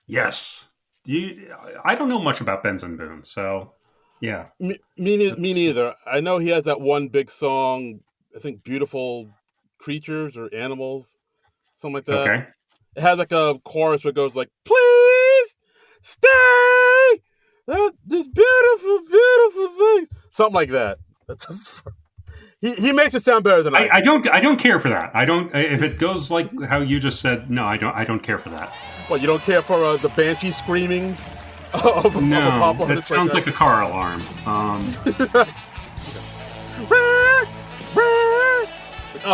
Yes. I don't know much about Benson Boone, so yeah. Me neither. I know he has that one big song, I think Beautiful Creatures or Animals, something like that. Okay. It has like a chorus where it goes like, "Please stay, this beautiful, beautiful things." Something like that. He makes it sound better than I do. I don't care for that. I don't. If it goes like how you just said, no, I don't care for that. What, you don't care for the banshee screamings of a pop artist? That sounds like a car alarm.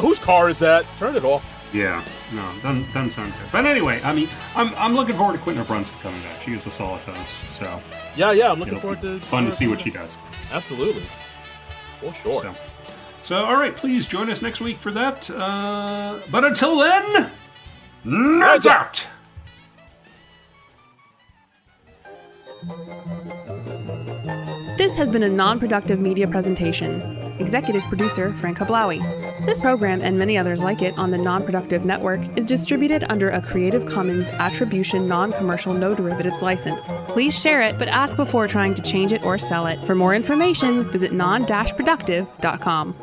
Whose car is that? Turn it off. Yeah, no, doesn't sound good. But anyway, I mean, I'm looking forward to Quinta Brunson coming back. She is a solid host, so yeah, I'm looking forward to. Fun to see what she does. Absolutely, for sure. So, all right, please join us next week for that. But until then, nerds out! This has been a non-productive media presentation. Executive producer, Frank Hablawi. This program and many others like it on the Non-Productive Network is distributed under a Creative Commons Attribution Non-Commercial No Derivatives license. Please share it, but ask before trying to change it or sell it. For more information, visit non-productive.com.